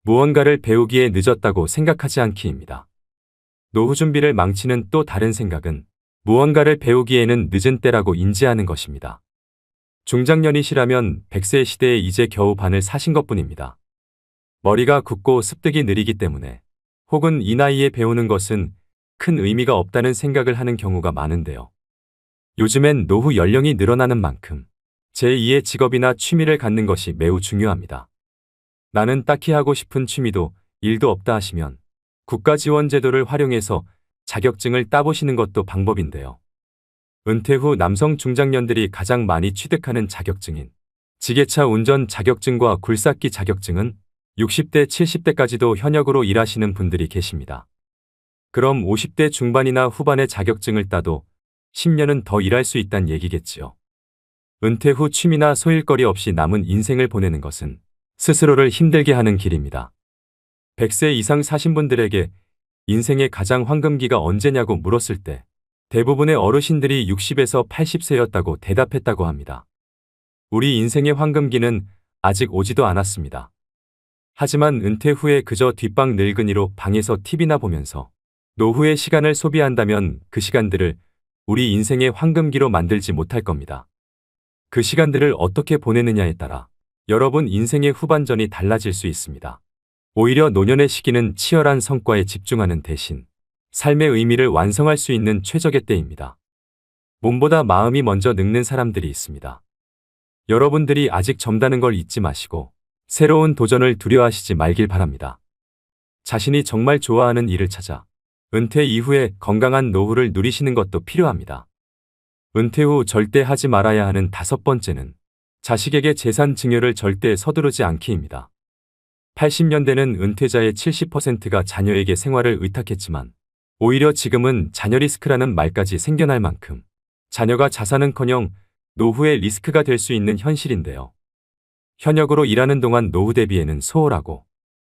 무언가를 배우기에 늦었다고 생각하지 않기입니다. 노후 준비를 망치는 또 다른 생각은 무언가를 배우기에는 늦은 때라고 인지하는 것입니다. 중장년이시라면 100세 시대에 이제 겨우 반을 사신 것뿐입니다. 머리가 굳고 습득이 느리기 때문에 혹은 이 나이에 배우는 것은 큰 의미가 없다는 생각을 하는 경우가 많은데요. 요즘엔 노후 연령이 늘어나는 만큼 제2의 직업이나 취미를 갖는 것이 매우 중요합니다. 나는 딱히 하고 싶은 취미도 일도 없다 하시면 국가 지원 제도를 활용해서 자격증을 따보시는 것도 방법인데요. 은퇴 후 남성 중장년들이 가장 많이 취득하는 자격증인 지게차 운전 자격증과 굴삭기 자격증은 60대, 70대까지도 현역으로 일하시는 분들이 계십니다. 그럼 50대 중반이나 후반의 자격증을 따도 10년은 더 일할 수 있다는 얘기겠지요. 은퇴 후 취미나 소일거리 없이 남은 인생을 보내는 것은 스스로를 힘들게 하는 길입니다. 100세 이상 사신 분들에게 인생의 가장 황금기가 언제냐고 물었을 때 대부분의 어르신들이 60에서 80세였다고 대답했다고 합니다. 우리 인생의 황금기는 아직 오지도 않았습니다. 하지만 은퇴 후에 그저 뒷방 늙은이로 방에서 TV나 보면서 노후의 시간을 소비한다면 그 시간들을 우리 인생의 황금기로 만들지 못할 겁니다. 그 시간들을 어떻게 보내느냐에 따라 여러분 인생의 후반전이 달라질 수 있습니다. 오히려 노년의 시기는 치열한 성과에 집중하는 대신 삶의 의미를 완성할 수 있는 최적의 때입니다. 몸보다 마음이 먼저 늙는 사람들이 있습니다. 여러분들이 아직 젊다는 걸 잊지 마시고 새로운 도전을 두려워하시지 말길 바랍니다. 자신이 정말 좋아하는 일을 찾아 은퇴 이후에 건강한 노후를 누리시는 것도 필요합니다. 은퇴 후 절대 하지 말아야 하는 5번째는 자식에게 재산 증여를 절대 서두르지 않기입니다. 80년대는 은퇴자의 70%가 자녀에게 생활을 의탁했지만 오히려 지금은 자녀 리스크라는 말까지 생겨날 만큼 자녀가 자산은커녕 노후의 리스크가 될 수 있는 현실인데요. 현역으로 일하는 동안 노후 대비에는 소홀하고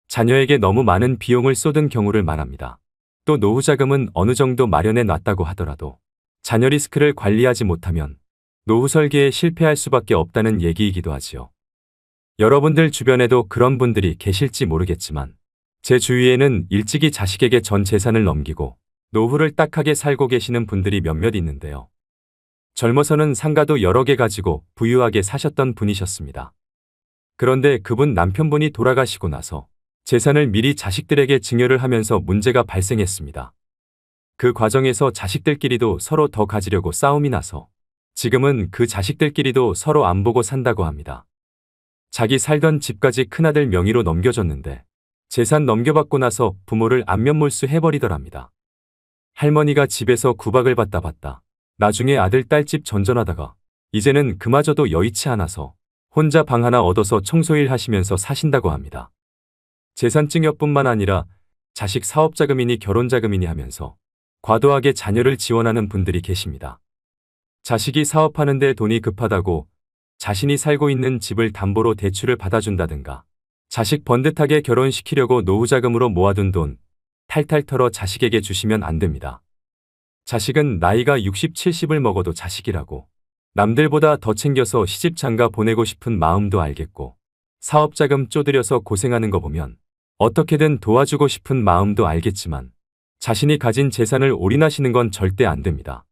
자녀에게 너무 많은 비용을 쏟은 경우를 말합니다. 또 노후 자금은 어느 정도 마련해 놨다고 하더라도 자녀 리스크를 관리하지 못하면 노후 설계에 실패할 수밖에 없다는 얘기이기도 하지요. 여러분들 주변에도 그런 분들이 계실지 모르겠지만 제 주위에는 일찍이 자식에게 전 재산을 넘기고 노후를 딱하게 살고 계시는 분들이 몇몇 있는데요. 젊어서는 상가도 여러 개 가지고 부유하게 사셨던 분이셨습니다. 그런데 그분 남편분이 돌아가시고 나서 재산을 미리 자식들에게 증여를 하면서 문제가 발생했습니다. 그 과정에서 자식들끼리도 서로 더 가지려고 싸움이 나서 지금은 그 자식들끼리도 서로 안 보고 산다고 합니다. 자기 살던 집까지 큰아들 명의로 넘겨줬는데 재산 넘겨받고 나서 부모를 안면몰수 해버리더랍니다. 할머니가 집에서 구박을 받다 나중에 아들 딸집 전전하다가 이제는 그마저도 여의치 않아서 혼자 방 하나 얻어서 청소일 하시면서 사신다고 합니다. 재산 증여뿐만 아니라 자식 사업자금이니 결혼자금이니 하면서 과도하게 자녀를 지원하는 분들이 계십니다. 자식이 사업하는데 돈이 급하다고 자신이 살고 있는 집을 담보로 대출을 받아준다든가 자식 번듯하게 결혼시키려고 노후자금으로 모아둔 돈 탈탈 털어 자식에게 주시면 안 됩니다. 자식은 나이가 60, 70을 먹어도 자식이라고 남들보다 더 챙겨서 시집 장가 보내고 싶은 마음도 알겠고 사업자금 쪼들여서 고생하는 거 보면 어떻게든 도와주고 싶은 마음도 알겠지만 자신이 가진 재산을 올인하시는 건 절대 안 됩니다.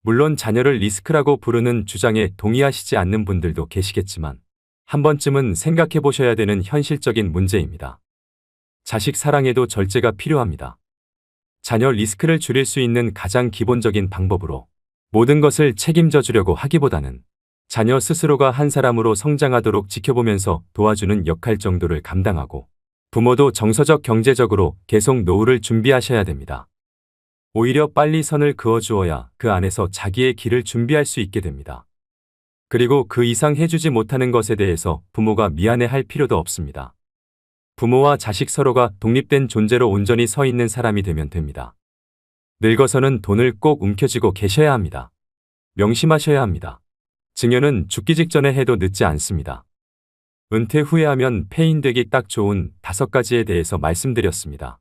물론 자녀를 리스크라고 부르는 주장에 동의하시지 않는 분들도 계시겠지만 한 번쯤은 생각해 보셔야 되는 현실적인 문제입니다. 자식 사랑에도 절제가 필요합니다. 자녀 리스크를 줄일 수 있는 가장 기본적인 방법으로 모든 것을 책임져 주려고 하기보다는 자녀 스스로가 한 사람으로 성장하도록 지켜보면서 도와주는 역할 정도를 감당하고 부모도 정서적 경제적으로 계속 노후를 준비하셔야 됩니다. 오히려 빨리 선을 그어주어야 그 안에서 자기의 길을 준비할 수 있게 됩니다. 그리고 그 이상 해주지 못하는 것에 대해서 부모가 미안해할 필요도 없습니다. 부모와 자식 서로가 독립된 존재로 온전히 서 있는 사람이 되면 됩니다. 늙어서는 돈을 꼭 움켜쥐고 계셔야 합니다. 명심하셔야 합니다. 증여는 죽기 직전에 해도 늦지 않습니다. 은퇴 후에 하면 폐인되기 딱 좋은 5가지에 대해서 말씀드렸습니다.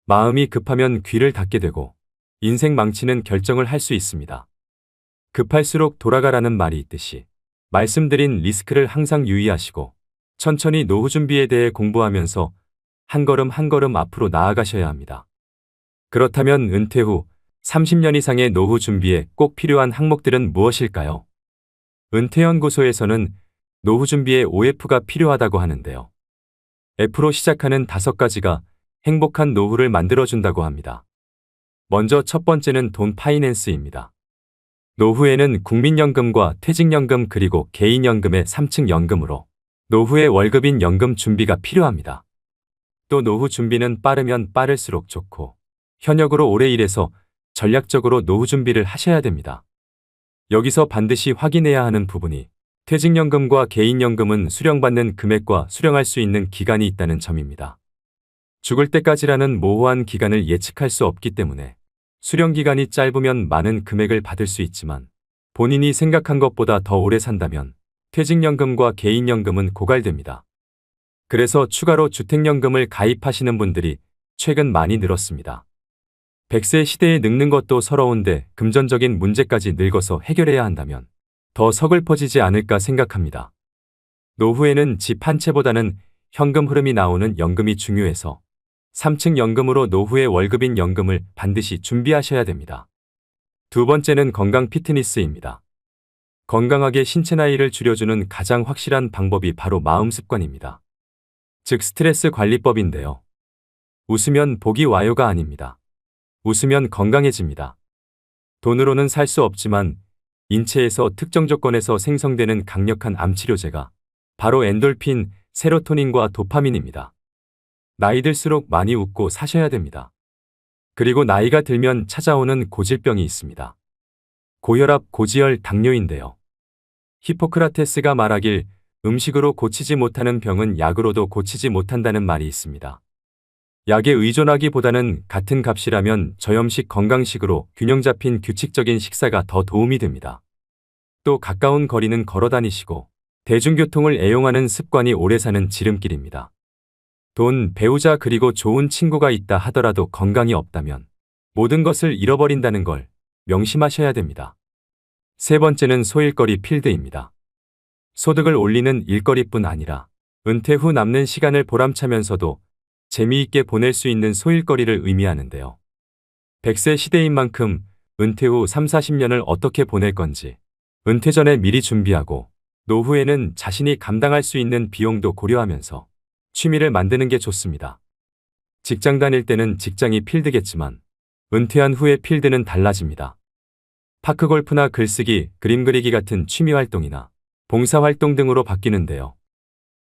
마음이 급하면 귀를 닫게 되고 인생 망치는 결정을 할 수 있습니다. 급할수록 돌아가라는 말이 있듯이 말씀드린 리스크를 항상 유의하시고 천천히 노후 준비에 대해 공부하면서 한 걸음 한 걸음 앞으로 나아가셔야 합니다. 그렇다면 은퇴 후 30년 이상의 노후 준비에 꼭 필요한 항목들은 무엇일까요? 은퇴연구소에서는 노후 준비에 OF가 필요하다고 하는데요. F로 시작하는 5가지가 행복한 노후를 만들어준다고 합니다. 먼저 첫 번째는 돈 파이낸스입니다. 노후에는 국민연금과 퇴직연금 그리고 개인연금의 3층 연금으로 노후의 월급인 연금 준비가 필요합니다. 또 노후 준비는 빠르면 빠를수록 좋고 현역으로 오래 일해서 전략적으로 노후 준비를 하셔야 됩니다. 여기서 반드시 확인해야 하는 부분이 퇴직연금과 개인연금은 수령받는 금액과 수령할 수 있는 기간이 있다는 점입니다. 죽을 때까지라는 모호한 기간을 예측할 수 없기 때문에 수령 기간이 짧으면 많은 금액을 받을 수 있지만 본인이 생각한 것보다 더 오래 산다면 퇴직연금과 개인연금은 고갈됩니다. 그래서 추가로 주택연금을 가입하시는 분들이 최근 많이 늘었습니다. 100세 시대에 늙는 것도 서러운데 금전적인 문제까지 늙어서 해결해야 한다면 더 서글퍼지지 않을까 생각합니다. 노후에는 집 한 채보다는 현금 흐름이 나오는 연금이 중요해서 3층 연금으로 노후의 월급인 연금을 반드시 준비하셔야 됩니다. 두 번째는 건강 피트니스입니다. 건강하게 신체 나이를 줄여주는 가장 확실한 방법이 바로 마음 습관입니다. 즉 스트레스 관리법인데요. 웃으면 복이 와요가 아닙니다. 웃으면 건강해집니다. 돈으로는 살 수 없지만 인체에서 특정 조건에서 생성되는 강력한 암치료제가 바로 엔돌핀, 세로토닌과 도파민입니다. 나이 들수록 많이 웃고 사셔야 됩니다. 그리고 나이가 들면 찾아오는 고질병이 있습니다. 고혈압, 고지혈, 당뇨인데요. 히포크라테스가 말하길 음식으로 고치지 못하는 병은 약으로도 고치지 못한다는 말이 있습니다. 약에 의존하기보다는 같은 값이라면 저염식 건강식으로 균형 잡힌 규칙적인 식사가 더 도움이 됩니다. 또 가까운 거리는 걸어 다니시고 대중교통을 애용하는 습관이 오래 사는 지름길입니다. 돈, 배우자 그리고 좋은 친구가 있다 하더라도 건강이 없다면 모든 것을 잃어버린다는 걸 명심하셔야 됩니다. 세 번째는 소일거리 필드입니다. 소득을 올리는 일거리뿐 아니라 은퇴 후 남는 시간을 보람차면서도 재미있게 보낼 수 있는 소일거리를 의미하는데요. 100세 시대인 만큼 은퇴 후 3, 40년을 어떻게 보낼 건지 은퇴 전에 미리 준비하고 노후에는 자신이 감당할 수 있는 비용도 고려하면서 취미를 만드는 게 좋습니다. 직장 다닐 때는 직장이 필드겠지만 은퇴한 후의 필드는 달라집니다. 파크골프나 글쓰기, 그림 그리기 같은 취미 활동이나 봉사활동 등으로 바뀌는데요.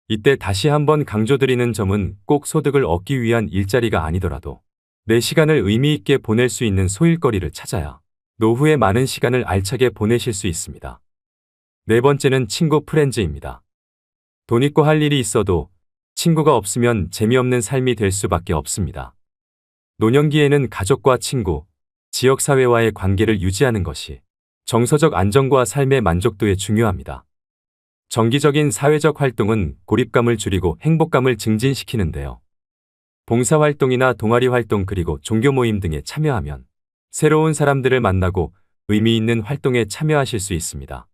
이때 다시 한번 강조드리는 점은 꼭 소득을 얻기 위한 일자리가 아니더라도 내 시간을 의미 있게 보낼 수 있는 소일거리를 찾아야 노후에 많은 시간을 알차게 보내실 수 있습니다. 네 번째는 친구 프렌즈입니다. 돈 있고 할 일이 있어도 친구가 없으면 재미없는 삶이 될 수밖에 없습니다. 노년기에는 가족과 친구, 지역사회와의 관계를 유지하는 것이 정서적 안정과 삶의 만족도에 중요합니다. 정기적인 사회적 활동은 고립감을 줄이고 행복감을 증진시키는데요. 봉사활동이나 동아리 활동 그리고 종교 모임 등에 참여하면 새로운 사람들을 만나고 의미 있는 활동에 참여하실 수 있습니다.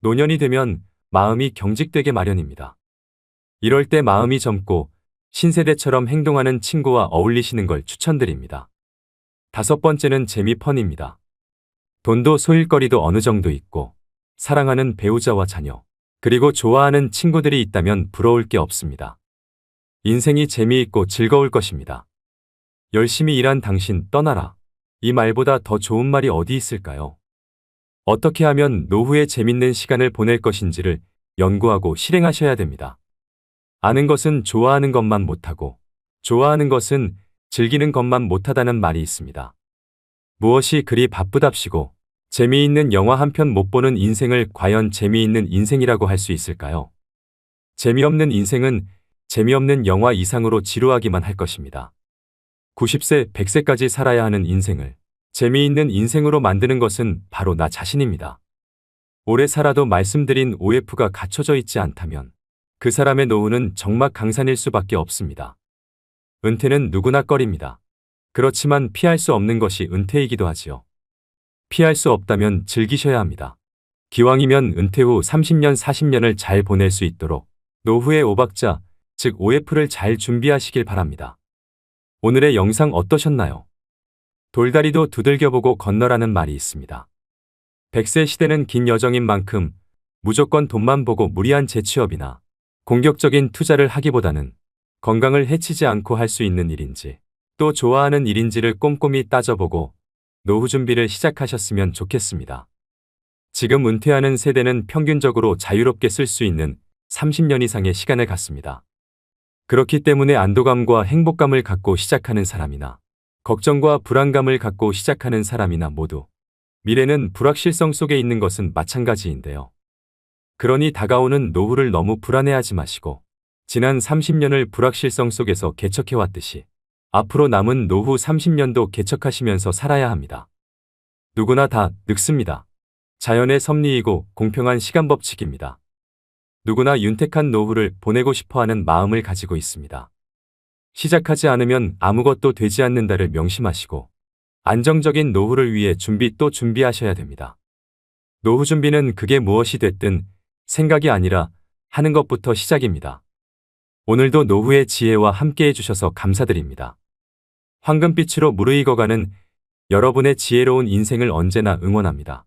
노년이 되면 마음이 경직되게 마련입니다. 이럴 때 마음이 젊고 신세대처럼 행동하는 친구와 어울리시는 걸 추천드립니다. 다섯 번째는 재미펀입니다. 돈도 소일거리도 어느 정도 있고 사랑하는 배우자와 자녀, 그리고 좋아하는 친구들이 있다면 부러울 게 없습니다. 인생이 재미있고 즐거울 것입니다. 열심히 일한 당신 떠나라. 이 말보다 더 좋은 말이 어디 있을까요? 어떻게 하면 노후에 재밌는 시간을 보낼 것인지를 연구하고 실행하셔야 됩니다. 아는 것은 좋아하는 것만 못하고 좋아하는 것은 즐기는 것만 못하다는 말이 있습니다. 무엇이 그리 바쁘답시고 재미있는 영화 한 편 못 보는 인생을 과연 재미있는 인생이라고 할 수 있을까요? 재미없는 인생은 재미없는 영화 이상으로 지루하기만 할 것입니다. 90세, 100세까지 살아야 하는 인생을 재미있는 인생으로 만드는 것은 바로 나 자신입니다. 오래 살아도 말씀드린 OF가 갖춰져 있지 않다면 그 사람의 노후는 적막강산일 수밖에 없습니다. 은퇴는 누구나 꺼립니다. 그렇지만 피할 수 없는 것이 은퇴이기도 하지요. 피할 수 없다면 즐기셔야 합니다. 기왕이면 은퇴 후 30년, 40년을 잘 보낼 수 있도록 노후의 오박자, 즉 OF를 잘 준비하시길 바랍니다. 오늘의 영상 어떠셨나요? 돌다리도 두들겨보고 건너라는 말이 있습니다. 100세 시대는 긴 여정인 만큼 무조건 돈만 보고 무리한 재취업이나 공격적인 투자를 하기보다는 건강을 해치지 않고 할 수 있는 일인지, 또 좋아하는 일인지를 꼼꼼히 따져보고 노후 준비를 시작하셨으면 좋겠습니다. 지금 은퇴하는 세대는 평균적으로 자유롭게 쓸 수 있는 30년 이상의 시간을 갖습니다. 그렇기 때문에 안도감과 행복감을 갖고 시작하는 사람이나 걱정과 불안감을 갖고 시작하는 사람이나 모두 미래는 불확실성 속에 있는 것은 마찬가지인데요. 그러니 다가오는 노후를 너무 불안해하지 마시고 지난 30년을 불확실성 속에서 개척해왔듯이 앞으로 남은 노후 30년도 개척하시면서 살아야 합니다. 누구나 다 늙습니다. 자연의 섭리이고 공평한 시간 법칙입니다. 누구나 윤택한 노후를 보내고 싶어하는 마음을 가지고 있습니다. 시작하지 않으면 아무것도 되지 않는다를 명심하시고 안정적인 노후를 위해 또 준비하셔야 됩니다. 노후 준비는 그게 무엇이 됐든 생각이 아니라 하는 것부터 시작입니다. 오늘도 노후의 지혜와 함께 해주셔서 감사드립니다. 황금빛으로 무르익어가는 여러분의 지혜로운 인생을 언제나 응원합니다.